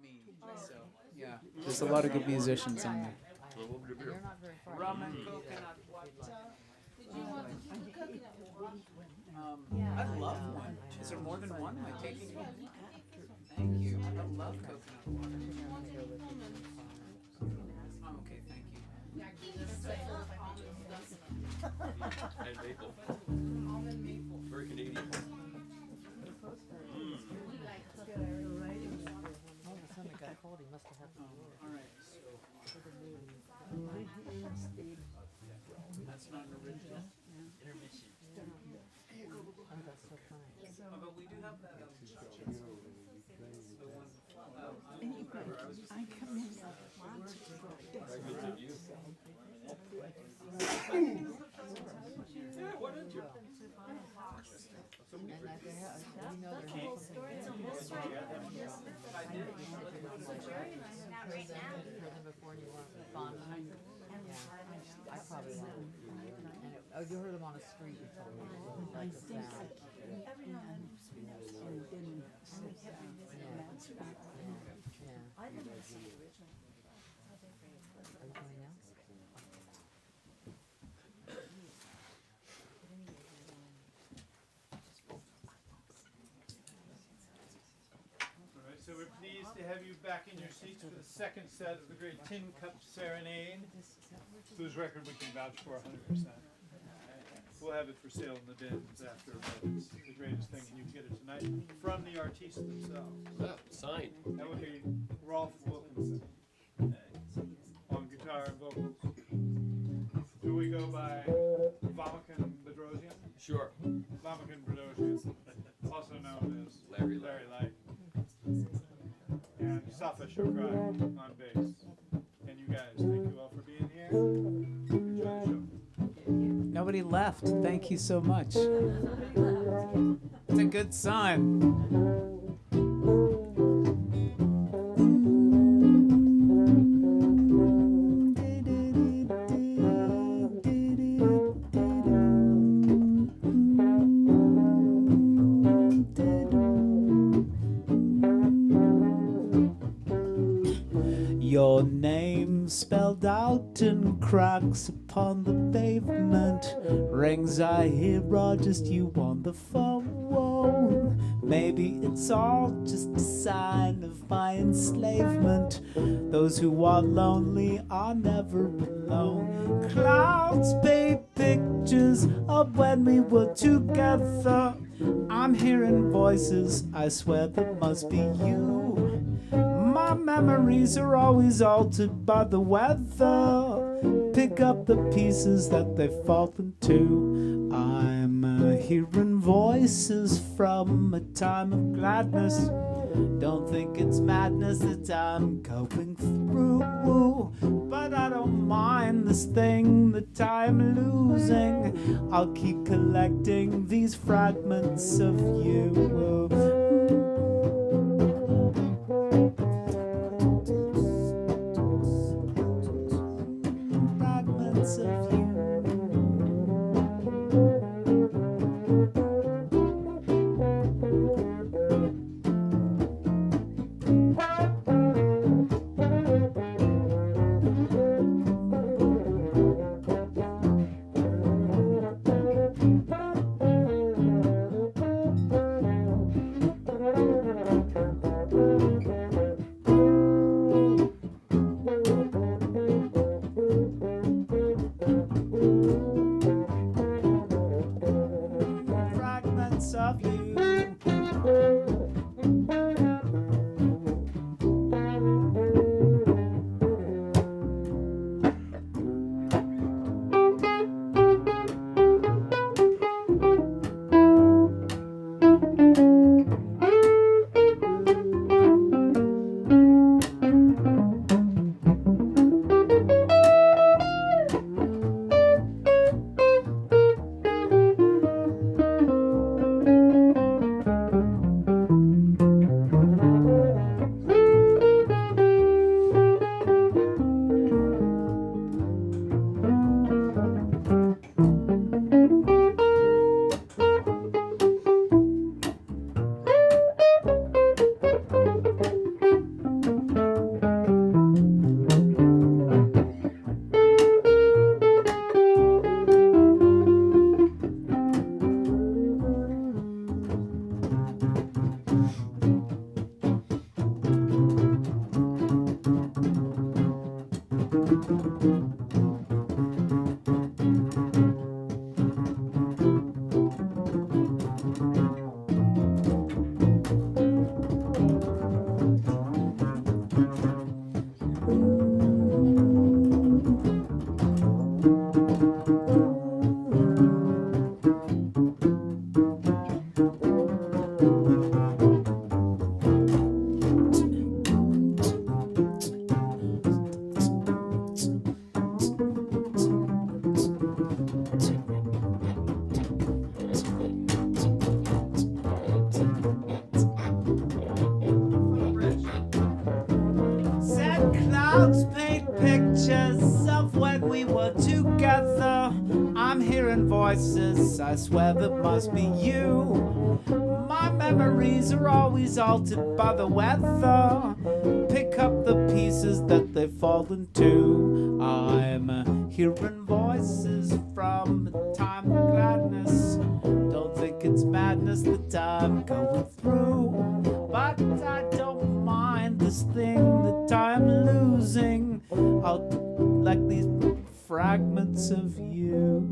me. So yeah, there's a lot of good musicians on there. And you're not very far. Rum and coconut water. I love one. Is there more than one? Am I taking one? Thank you. I love coconut water. Oh, okay, thank you. And maple. Very Canadian. Oh, the son that got cold, he must have had the flu. All right. That's not an original. Oh, that's so funny. But we do have the one. I come in Fragments of you. Yeah, why don't you? Somebody And I think, you know, there's something. Heard them before and you weren't fond of them? Yeah, I probably won't. And oh, you heard them on the street before, like the sound. Yeah. Are you going now? All right, so we're pleased to have you back in your seats for the second set of the great Tin Cup Serenade, whose record we can vouch for 100%. We'll have it for sale in the bins after, but it's the greatest thing, and you can get it tonight from the artists themselves. Wow, signed. That would be Rolf Wilkinson on guitar and vocals. Do we go by Vamaken Bedrosian? Sure. Vamaken Bedrosian, also known as Larry Light. And Safa Shokrai on bass. And you guys, thank you all for being here. Enjoy the show. Nobody left. Thank you so much. It's a good sign. Your name spelled out in cracks upon the pavement. Rings I hear are just you on the phone. Maybe it's all just a sign of my enslavement. Those who are lonely are never alone. Clouds paint pictures of when we were together. I'm hearing voices, I swear that must be you. My memories are always altered by the weather. Pick up the pieces that they've fallen to. I'm hearing voices from a time of gladness. Don't think it's madness that I'm going through. But I don't mind this thing that I'm losing. I'll keep collecting these fragments of you. Fragments of you. myself when we were together. I'm hearing voices, I swear that must be you. My memories are always altered by the weather. Pick up the pieces that they've fallen to. I'm hearing voices from the time of gladness. Don't think it's madness that I'm going through, but I don't mind this thing that I'm losing. I'll like these fragments of you.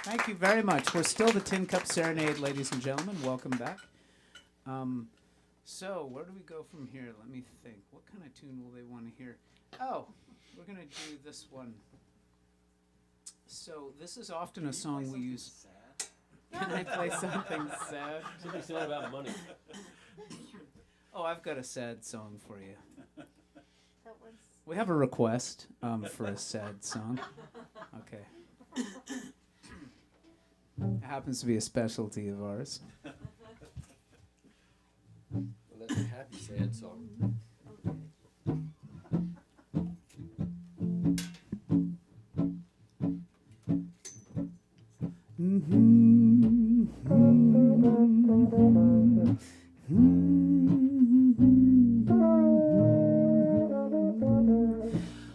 Thank you very much. We're still the Tin Cup Serenade, ladies and gentlemen. Welcome back. So where do we go from here? Let me think. What kind of tune will they want to hear? Oh, we're going to do this one. So this is often a song we use. Can I play something sad? Something sad about money. Oh, I've got a sad song for you. We have a request for a sad song. Okay. It happens to be a specialty of ours. Well, that's a happy sad song.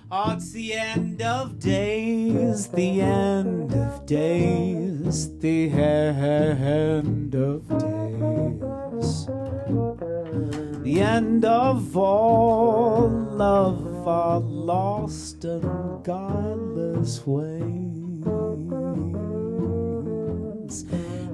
Oh, it's the end of days, the end of days, the end of days. The end of all of our lost and godless ways.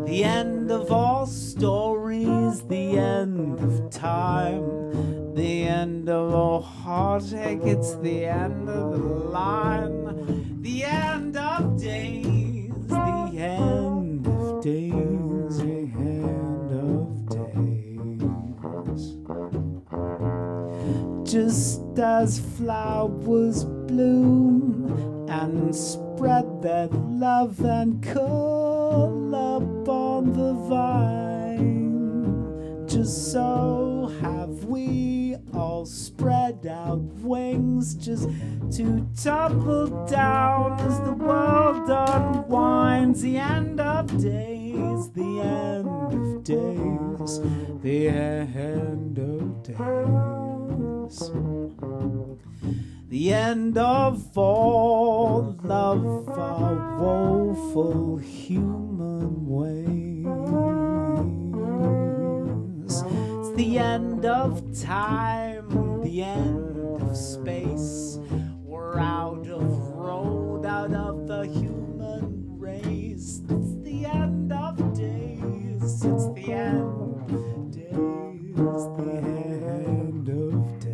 The end of all stories, the end of time, the end of all heartache, it's the end of the line. The end of days, the end of days, the end of days. Just as flowers bloom and spread their love and color upon the vine, just so have we all spread out wings just to tumble down as the world unwinds. The end of days, the end of days, the end of days. The end of all of our woeful human ways. It's the end of time, the end of space. We're out of road, out of the human race. It's the end of days, it's the end of days, the end of days.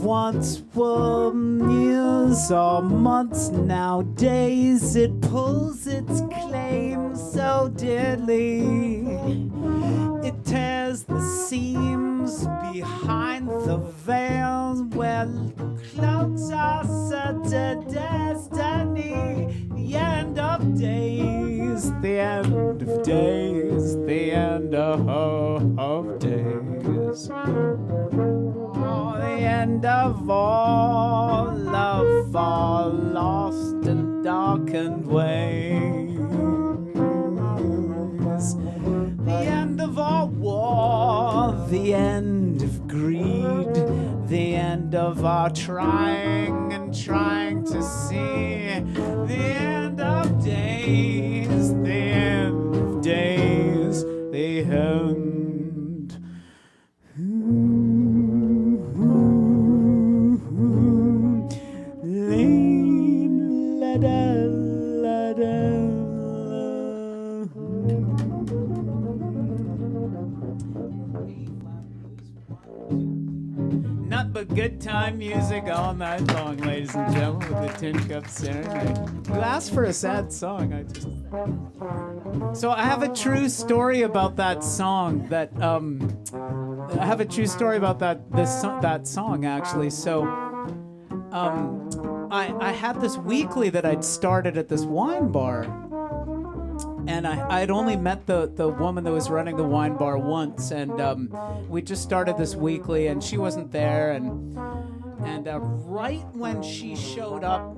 once were years or months, nowadays it pulls its claim so dearly. It tears the seams behind the veils where clouds are set a destiny. The end of days, the end of days, the end of days. Oh, the end of all lost and darkened ways. The end of all war, the end of greed, the end of our trying and trying to see. The end of days, the end of days, the end. Not but good time music all night long, ladies and gentlemen, with the Tin Cup Serenade. You asked for a sad song. So I have a true story about that song. I have a true story about that song actually. So I had this weekly that I'd started at this wine bar, and I'd only met the woman that was running the wine bar once, and we just started this weekly, and she wasn't there, and right when she showed up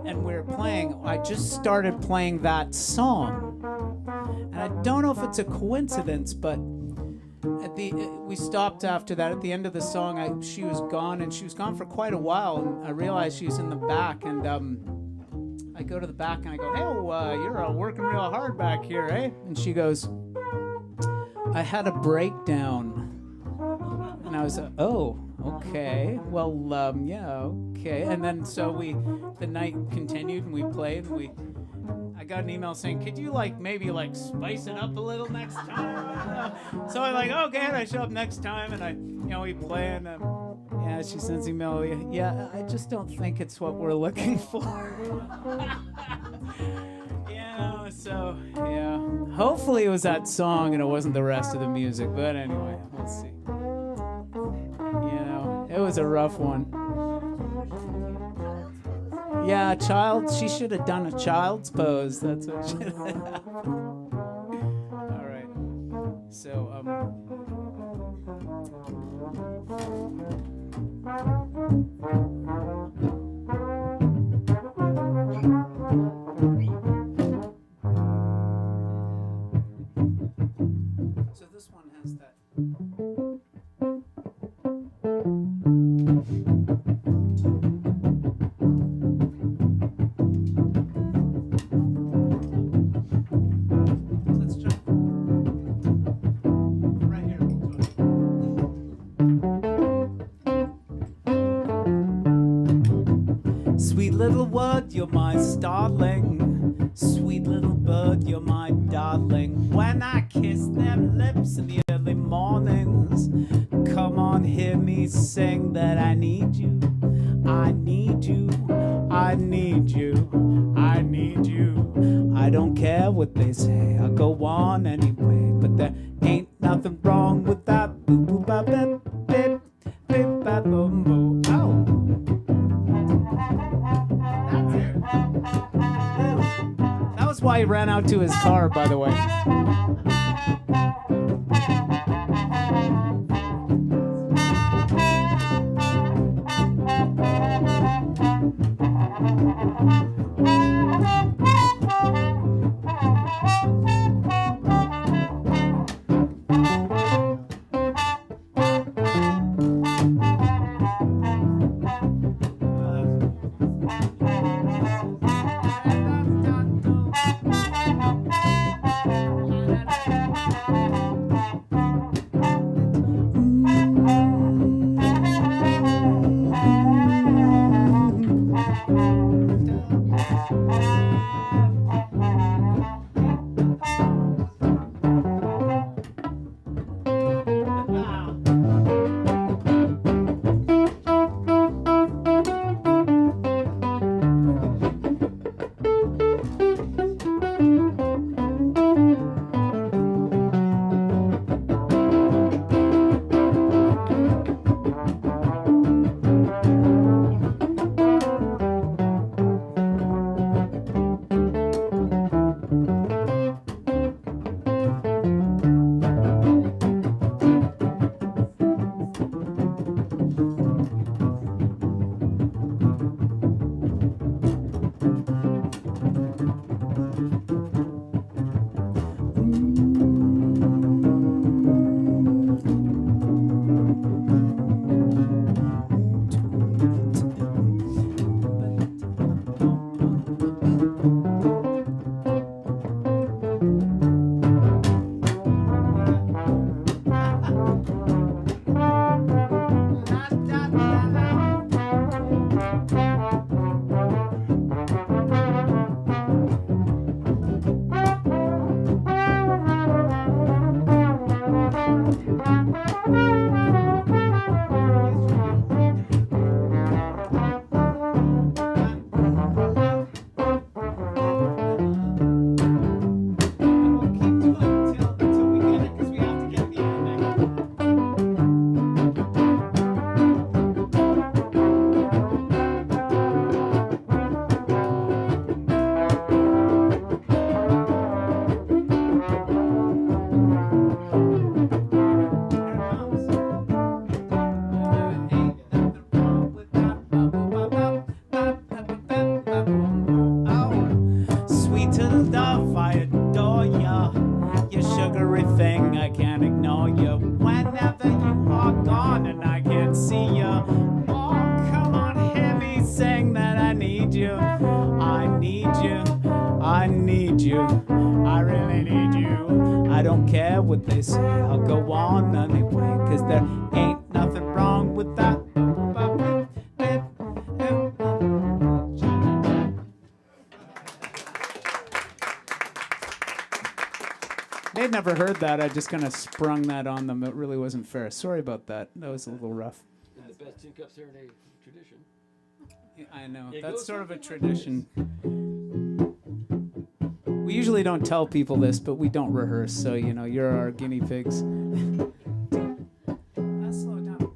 and we were playing, I just started playing that song, and I don't know if it's a coincidence, but we stopped after that. At the end of the song, she was gone, and she was gone for quite a while, and I realized she was in the back, and I go to the back and I go, "Hey, you're working real hard back here, eh?" And she goes, "I had a breakdown." And I was, "Oh, okay. Well, yeah, okay." And then so the night continued and we played, and I got an email saying, "Could you maybe spice it up a little next time?" So I'm like, "Okay," and I show up next time, and we play, and yeah, she sends email. Yeah, I just don't think it's what we're looking for. So yeah. Hopefully it was that song and it wasn't the rest of the music. But anyway, let's see. It was a rough one. Yeah, she should have done a child's pose. That's what should have happened. All right. So, so this one has that. Sweet little word, you're my starling. Sweet little bird, you're my darling. When I kiss them lips in the early mornings, come on, hear me sing that I need you. I need you. I need you. I need you. I don't care what they say, I'll go on anyway. But there ain't nothing wrong with that. Boo boo ba bip bip bip ba boom boo. Ow. That was why he ran out to his car, by the way. you. I really need you. I don't care what they say. I'll go on anyway, 'cause there ain't nothing wrong with that. They'd never heard that. I just kind of sprung that on them. It really wasn't fair. Sorry about that. That was a little rough. In the best Tin Cup Serenade tradition. I know. It That's goes sort of a something like tradition. We usually don't tell people this, but we don't rehearse, so, you know, you're our guinea pigs. Slow down.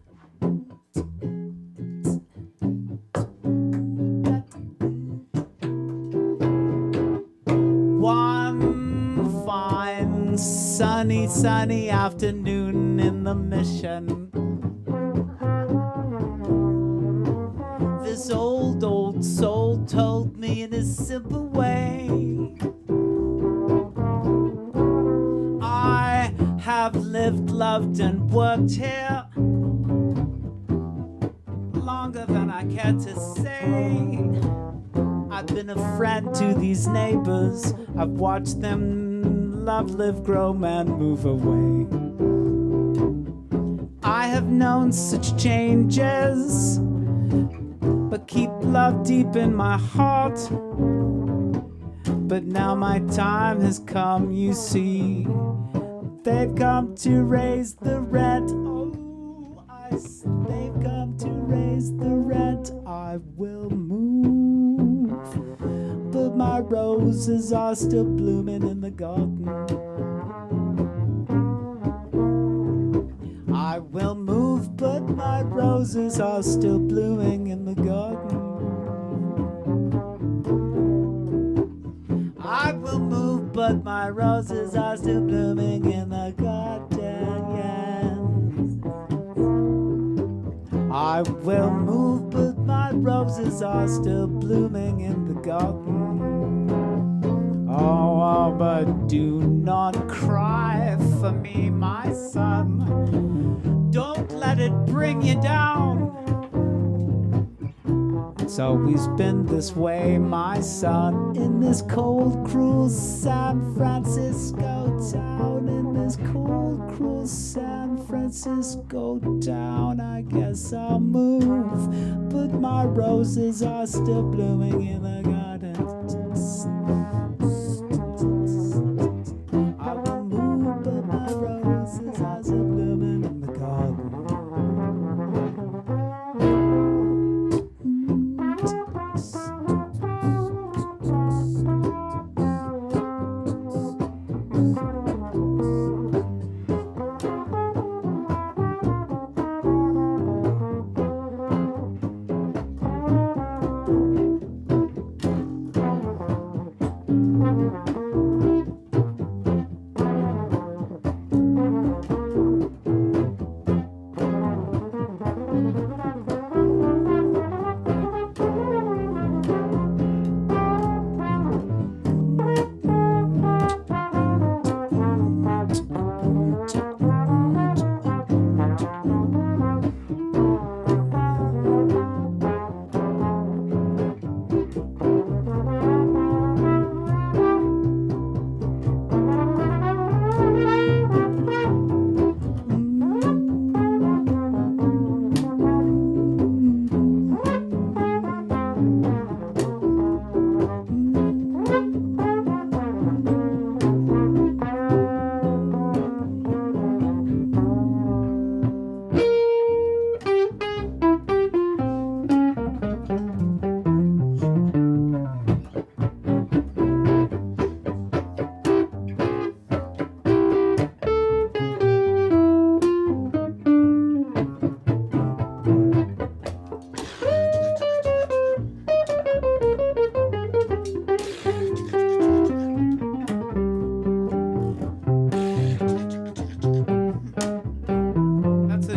One fine, sunny afternoon in the Mission. This old soul told me in a simple way, I have lived, loved, and worked here longer than I care to say. I've been a friend to these neighbors. I've watched them love, live, grow, and move away. I have known such changes, but keep love deep in my heart. But now my time has come, you see. They've come to raise the rent. Oh, they've come to raise the rent. I will move, but my roses are still blooming in the garden. I will move, but my roses are still blooming in the garden. I will move, but my roses are still blooming in the garden. Yeah. I will move, but my roses are still blooming in the garden. Oh, but do not cry for me, my son. Don't let it bring you down. It's always been this way, my son, in this cold, cruel San Francisco town. In this cold, cruel San Francisco town, I guess I'll move, but my roses are still blooming in the garden. I will move, but my roses are still blooming in the garden.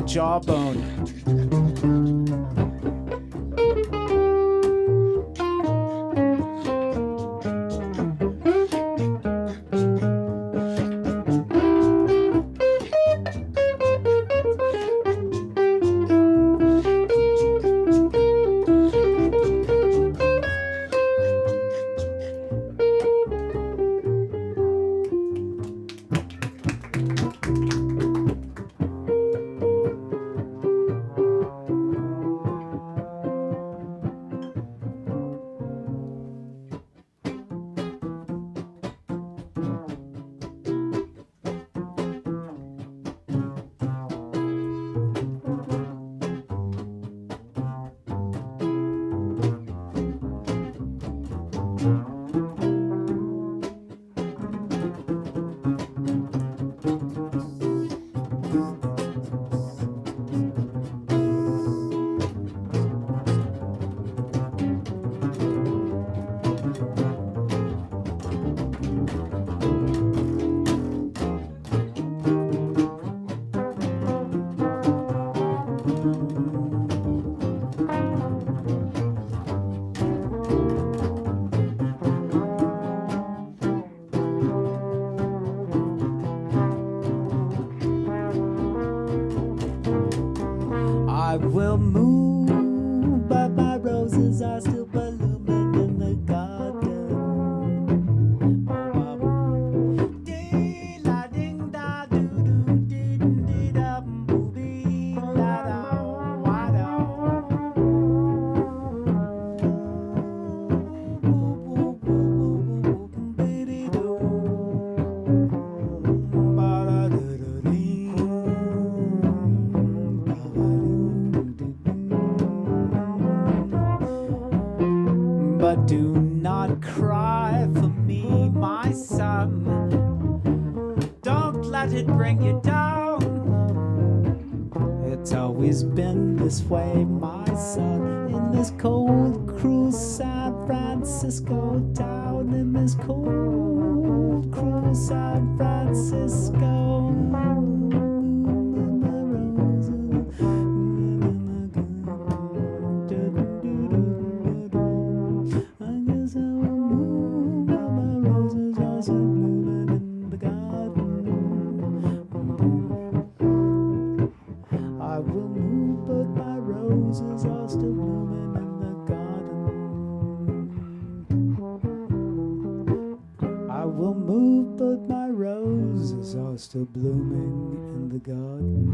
Jawbone. I will move, but my roses are still blooming in the garden. But do not cry for me, my son. Don't let it bring you down. It's always been this way, my son. In this cold, cruel San Francisco town. In this cold, cruel San Francisco. I will move, but my roses are still blooming in the garden. I will move, but my roses are still blooming in the garden.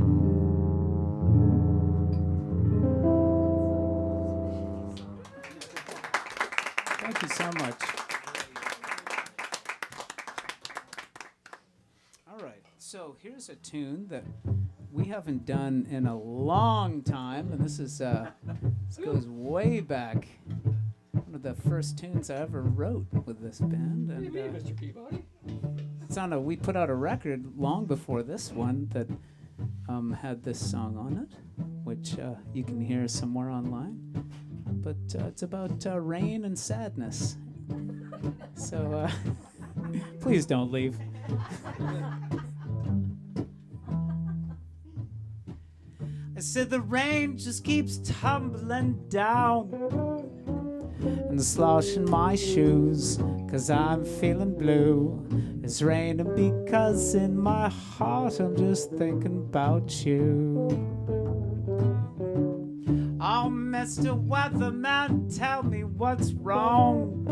Thank you so much. All right, so here's a tune that we haven't done in a long time, and this is this goes way back. One of the first tunes I ever wrote with this band, and Mr. Peabody. it's on we put out a record long before this one that had this song on it, which you can hear somewhere online. But it's about rain and sadness. So please don't leave. I said the rain just keeps tumbling down and sloshing my shoes, 'cause I'm feeling blue. It's raining because in my heart I'm just thinking about you. Oh, Mr. Weatherman, tell me what's wrong,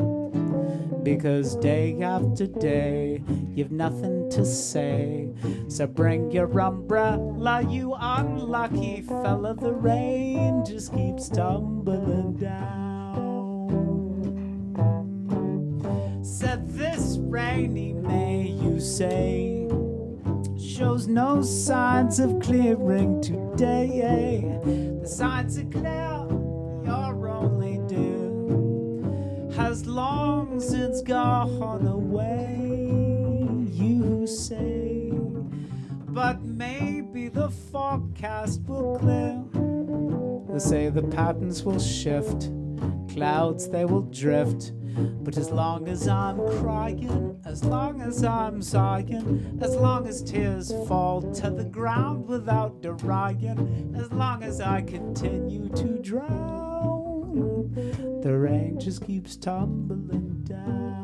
because day after day you've nothing to say. So bring your umbrella, you unlucky fella. The rain just keeps tumbling down. Said this rainy May, you say, shows no signs of clearing today. The signs are clear, you're only due has long since gone away, you say. But maybe the forecast will clear. They say the patterns will shift, clouds they will drift. But as long as I'm crying, as long as I'm sighing, as long as tears fall to the ground without derying, as long as I continue to drown, the rain just keeps tumbling down.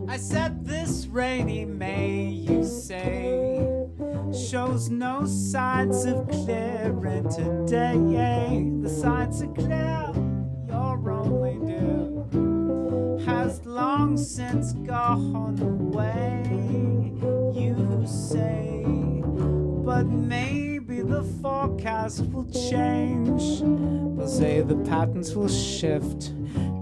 I said rainy May, you say, shows no signs of clearing today. The signs are clear, you're only due has long since gone away, you say, but maybe the forecast will change. They'll say the patterns will shift,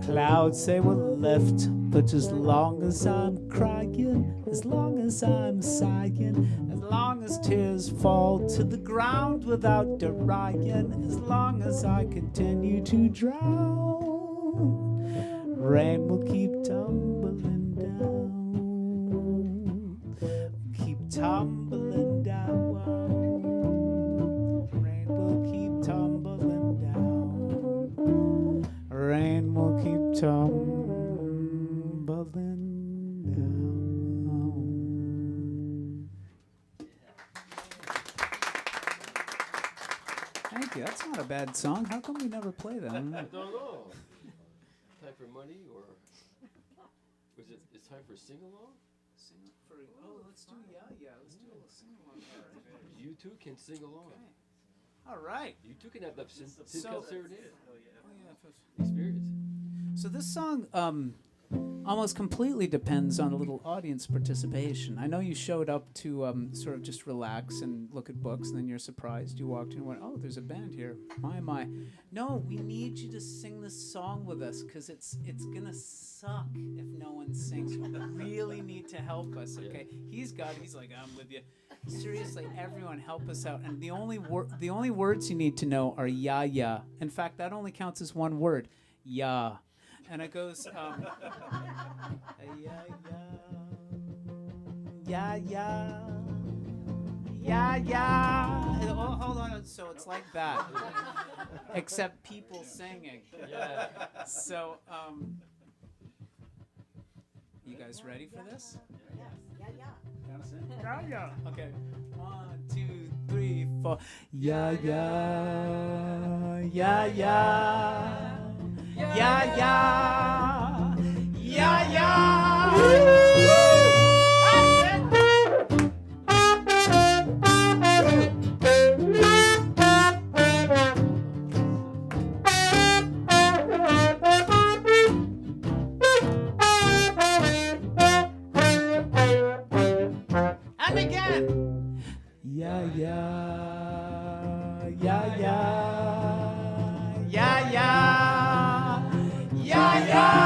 clouds they will lift, but as long as I'm crying, as long as I'm sighing, as long as tears fall to the ground without derying, as long as I continue to drown, rain will keep tumbling down, keep tumbling down. Rain will keep tumbling down. Rain will keep tumbling down. Thank you. That's not a bad song. How come we never play that? I don't know. Time for money, or was it? It's time for sing along. Let's do Let's do a little sing along. You two can sing along. All right. You two can have that Cup Serenade Yeah. experience. So this song almost completely depends on a little audience participation. I know you showed up to sort of just relax and look at books, and then you're surprised. You walked in and went, oh, there's a band here. My. No, we need you to sing this song with us, because it's going to suck if no one sings. You really need to help us, okay? Yeah. He's like, I'm with you. Seriously, everyone help us out. And the only words you need to know are ya, ya. In fact, that only counts as one word, ya. And it goes, ya, ya, ya, ya. Oh, hold on. So it's like that, except people singing. Yeah. So, you guys ready for this? Yeah, yeah. Okay. 1, 2, 3, 4. Ya, ya, ya, ya. Yeah, yeah, yeah, yeah. And again. Yeah, yeah, yeah, yeah, yeah, yeah. Yeah, yeah.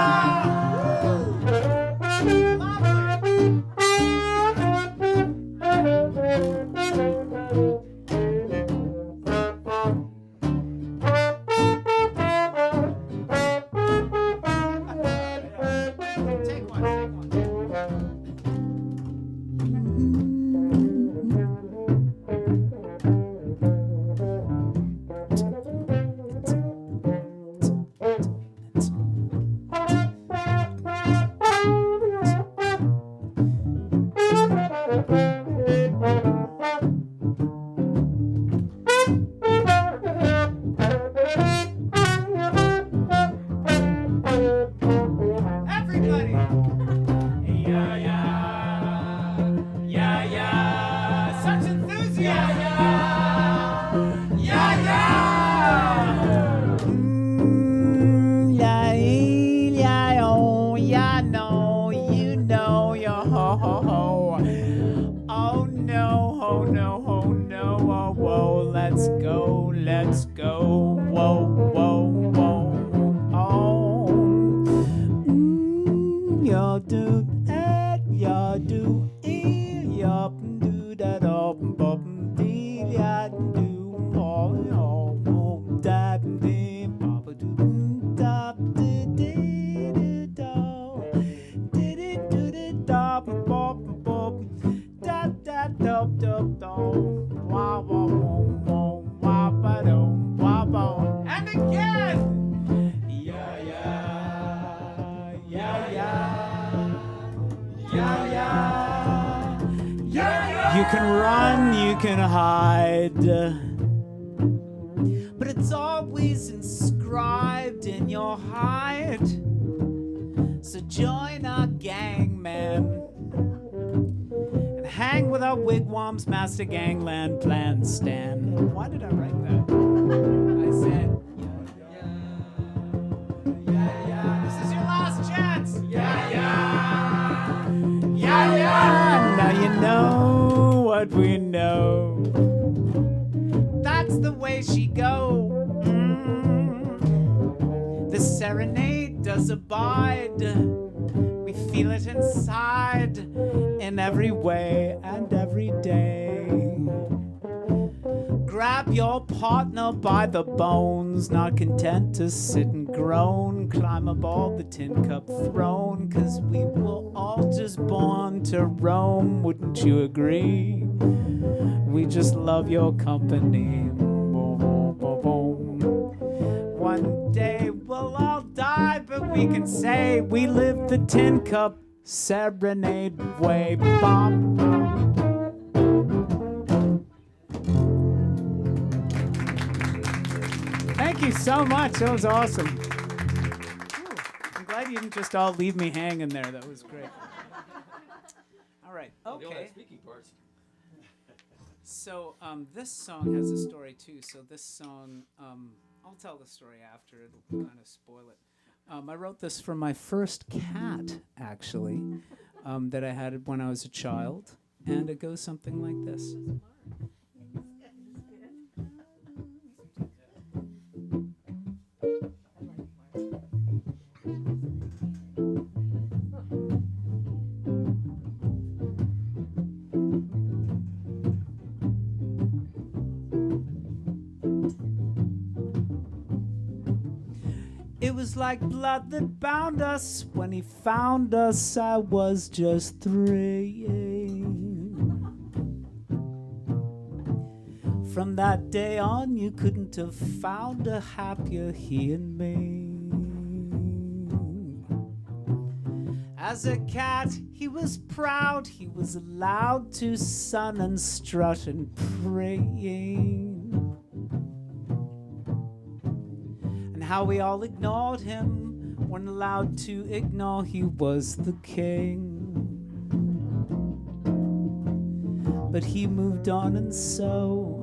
Take one. Let's go, whoa, whoa, whoa, oh. Ya do it, ya do it, ya do that up, bop, dee, ya do, oh, oh, da, dee, papa do, da, dee, dee, dee, da, dee, dee, dee, dee, da, bop, bop, da, da, da, da, da, wow, wow, wow, wow, ba, do. And again! Yeah, yeah, yeah, yeah, yeah, yeah, yeah. You can run, you can hide, but it's always inscribed in your hide. So join our gang, man. sang with our wigwams, master gangland plan stand. Why did I write that? I said, this is your last chance. Yeah. Now you know what we know. That's the way she go. The serenade does abide. We feel it inside in every way and every day. Grab your partner by the bones, not content to sit and groan. Climb aboard the tin cup throne, 'cause we were all just born to roam. Wouldn't you agree? We just love your company. One day we'll all die, but we can say we lived the tin cup serenade way. Bum, bum. Thank you so much. That was awesome. Ooh, I'm glad you didn't just all leave me hanging there. That was great. All right. They all have Okay. speaking parts. So this song has a story too. So this song, I'll tell the story after. It'll kind of spoil it. I wrote this for my first cat, actually, that I had when I was a child, and it goes something like this. It was like blood that bound us. When he found us, I was just 3. From that day on, you couldn't have found a happier he and me. As a cat, he was proud. He was allowed to sun and strut and praying. How we all ignored him, weren't allowed to ignore he was the king. But he moved on, and so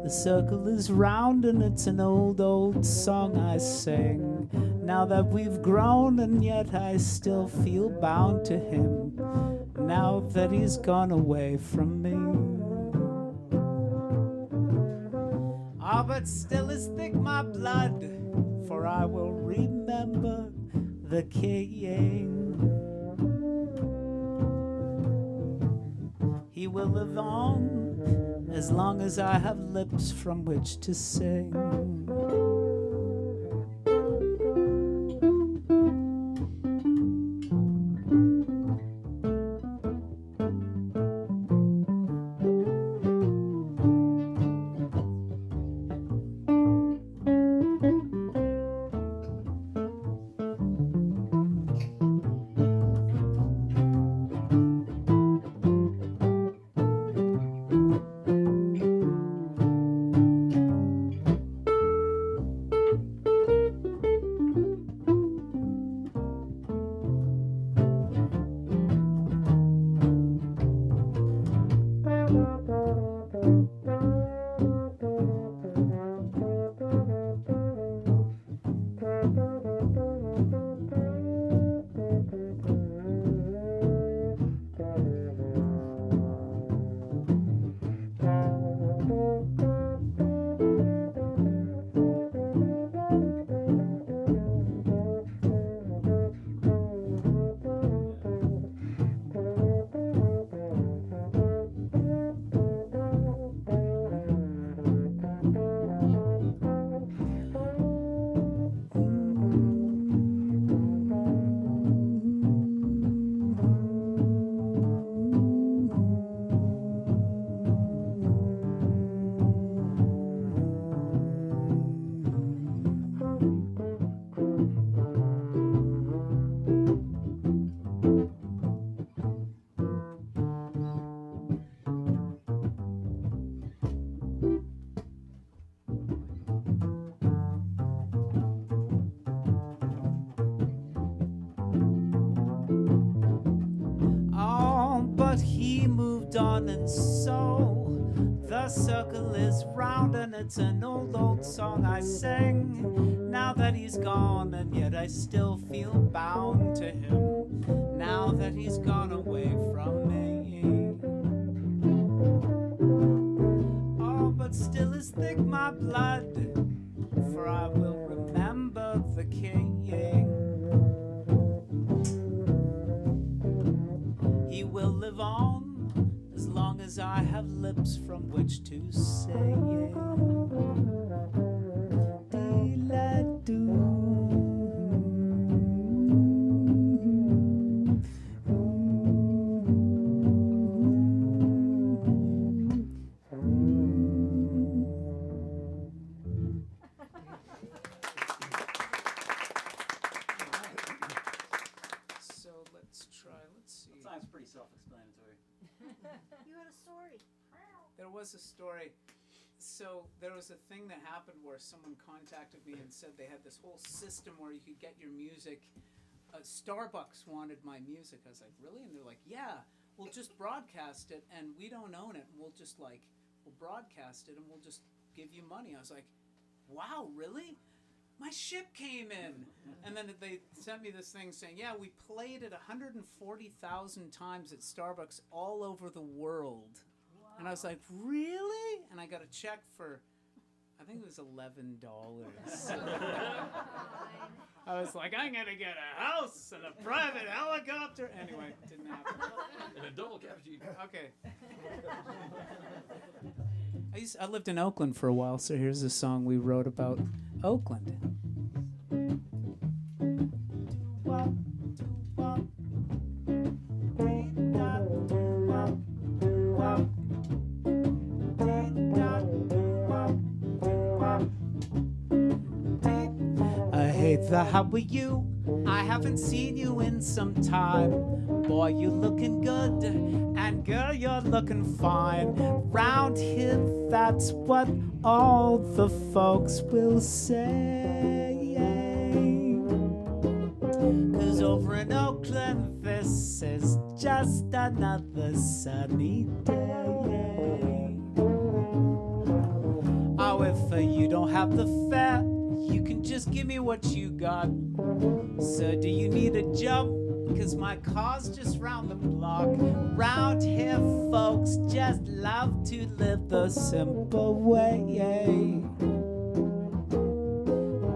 the circle is round, and it's an old, old song I sing. Now that we've grown, and yet I still feel bound to him, now that he's gone away from me. Ah, but still is thick my blood, for I will remember the king. He will live on as long as I have lips from which to sing. gone, and so the circle is round, and it's an old song I sing. Now that he's gone, and yet I still feel bound to him. Now that he's gone away from me. Oh, but still is thick my blood, for I will remember the king. He will live on as long as I have lips from which to say. Sounds pretty self-explanatory. You had a story. There was a story. So there was a thing that happened where someone contacted me and said they had this whole system where you could get your music. Starbucks wanted my music. I was like, really? And they're like, yeah, we'll just broadcast it, and we don't own it. We'll just we'll broadcast it, and we'll just give you money. I was like, wow, really? My ship came in. And then they sent me this thing saying, yeah, we played it 140,000 times at Starbucks all over the world. Wow. And I was like, really? And I got a check for, I think it was $11. I was like, I'm going to get a house and a private helicopter. Anyway, it didn't happen. And a double cappuccino. Okay. I lived in Oakland for a while, so here's a song we wrote about Oakland. I hate the how are you? I haven't seen you in some time. Boy, you looking good, and girl, you're looking fine. Round here, that's what all the folks will say. 'Cause over in Oakland, this is just another sunny day. Oh, if you don't have the fare, you can just give me what you got. So do you need a jump? 'Cause my car's just round the block. Round here, folks just love to live the simple way.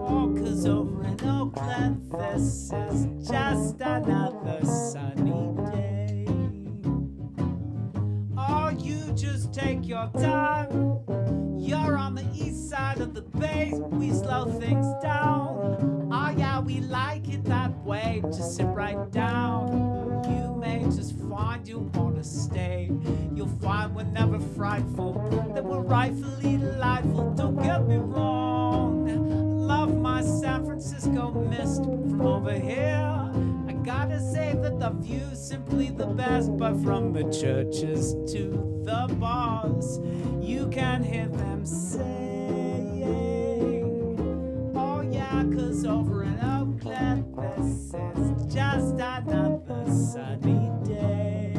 Oh, 'cause over in Oakland, this is just another sunny day. Oh, you just take your time. You're on the east side of the bay. We slow things down. Oh yeah, we like it that way. Just sit right down. You may just find you wanna stay. You'll find we're never frightful, that we're rightfully delightful. Don't get me wrong, I love my San Francisco mist from over here. I gotta say that the view's simply the best, but from the churches to the bars, you can hear them saying, oh yeah, 'cause over in Oakland, this is just another sunny day.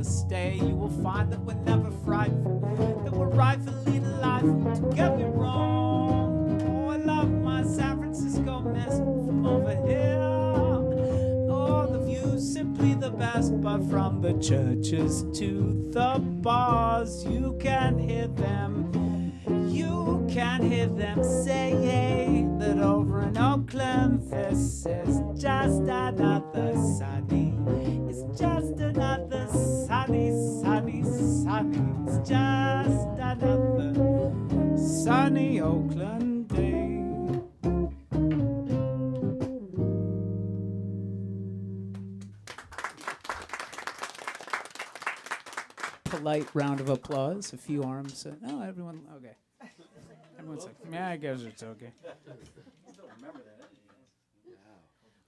Stay, you will find that we're never frightful, that we're rightfully delightful. Don't get me wrong, oh, I love my San Francisco mist best, but from the churches to the bars, you can hear them. You can hear them say that over in Oakland, this is just another sunny. It's just another sunny, sunny, sunny. It's just another sunny Oakland day. Polite round of applause. A few arms. No, everyone. Okay. Everyone's like, yeah, I guess it's okay.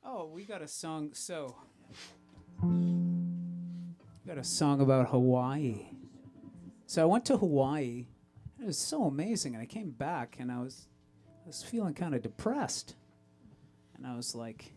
Oh, we got a song. So, got a song about Hawaii. So I went to Hawaii. It was so amazing, and I came back, and I was feeling kind of depressed. And I was like,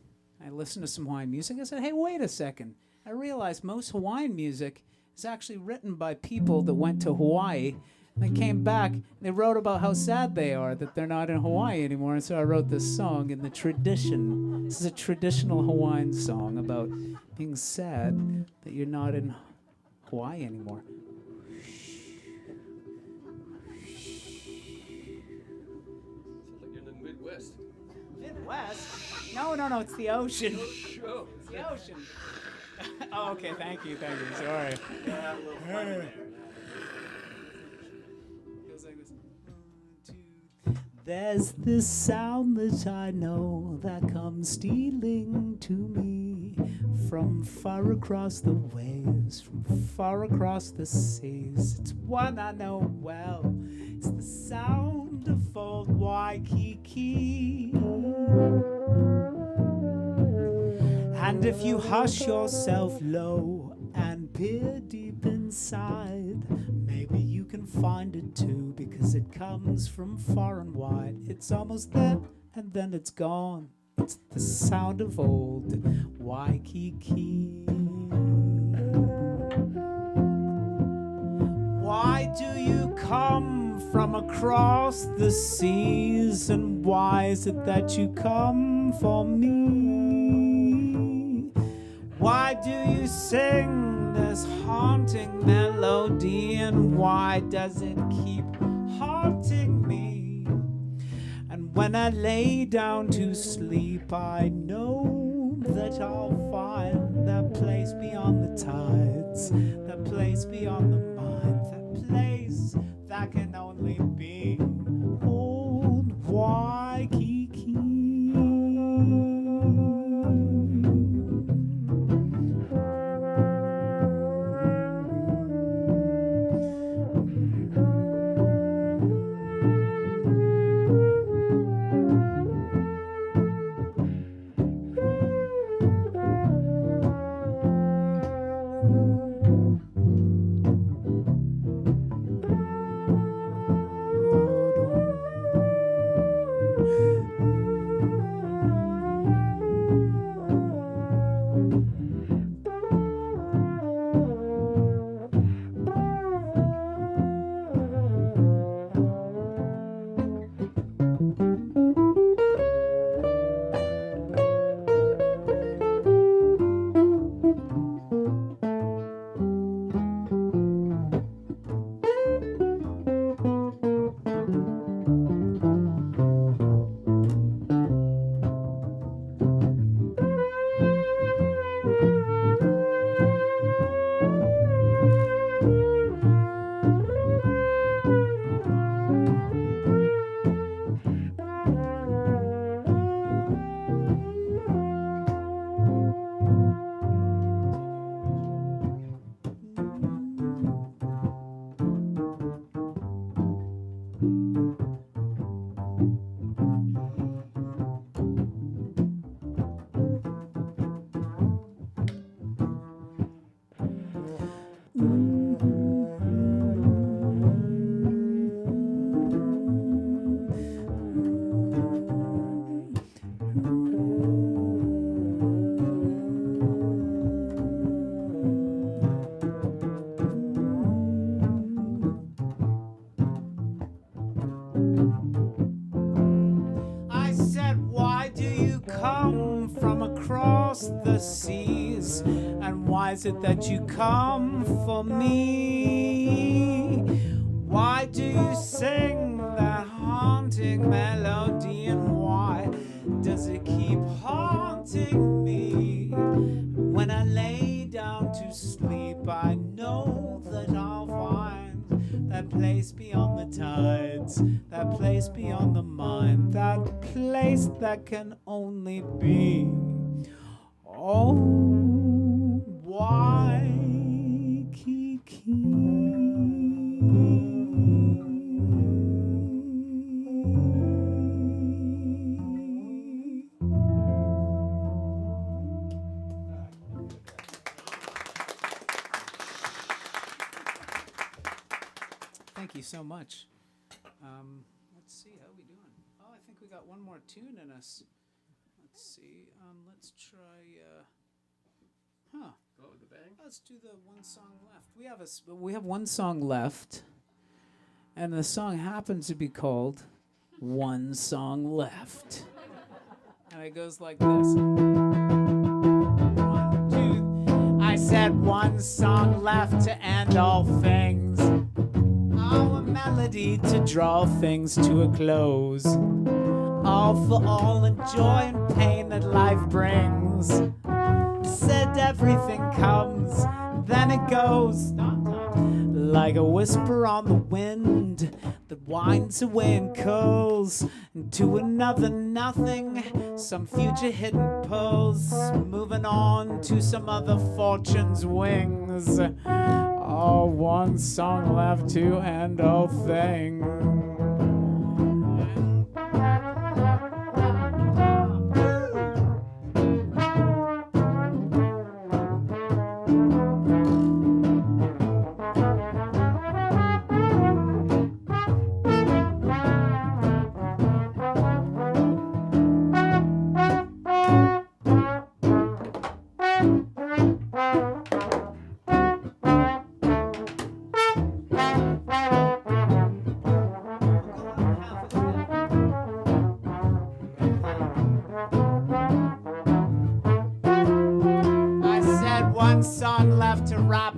I listened to some Hawaiian music. I said, hey, wait a second. I realized most Hawaiian music is actually written by people that went to Hawaii. And they came back, and they wrote about how sad they are that they're not in Hawaii anymore. And so I wrote this song in the tradition. This is a traditional Hawaiian song about being sad that you're not in Hawaii anymore. Sounds like you're in the Midwest. Midwest? No, it's the ocean. Show. It's the ocean. Oh, okay, thank you, sorry. Yeah, a little fun in there. Goes like this. 1, 2. There's this sound that I know that comes stealing to me from far across the waves, from far across the seas. It's one I know well. It's the sound of old Waikiki. And if you hush yourself low and peer deep inside, maybe you can find it too, because it comes from far and wide. It's almost there and then it's gone. It's the sound of old Waikiki. Why do you come from across the seas, and why is it that you come for me? Why do you sing this haunting melody, and why does it keep haunting me? And when I lay down to sleep, I know that I'll find that place beyond the tides, that place beyond the mind, that place that can only be old Waikiki. is it that you come for me? Why do you sing that haunting melody, and why does it keep haunting me? When I lay down to sleep, I know that I'll find that place beyond the tides, that place beyond the mind, that place that can only be. Oh, Waikiki. Thank you so much. Let's see, how we doing? Oh, I think we got one more tune in us. Let's see. Let's try. Go with the bang. Let's do the one song left. We have one song left, and the song happens to be called "One Song Left," and it goes like this. 1, 2. I said one song left to end all things. Our melody to draw things to a close. All for all and joy and pain that life brings. Said everything comes, then it goes. Like a whisper on the wind that winds away and curls into another nothing, some future hidden pearls, moving on to some other fortune's wings. Oh, one song left to end all things.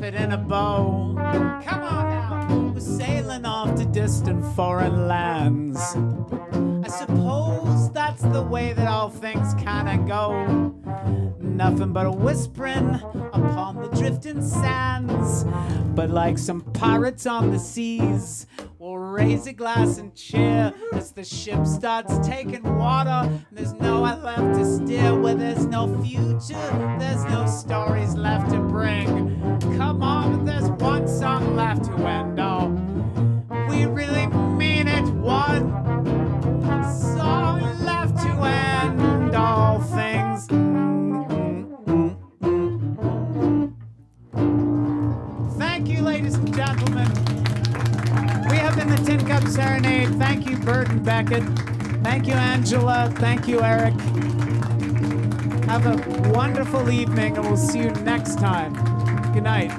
In a bow. Come on now, we're sailing off to distant foreign lands. I suppose that's the way that all things kinda go. Nothing but a whispering upon the drifting sands. But like some pirates on the seas, we'll raise a glass and cheer as the ship starts taking water. And there's nowhere left to steer. Where there's no future, there's no stories left to bring. Come on, there's one song left to end all. We really mean it. One song left to end all things. Thank you, ladies and gentlemen. We have been the Tin Cup Serenade. Thank you, Bert and Beckett. Thank you, Angela. Thank you, Eric. Have a wonderful evening, and we'll see you next time. Good night.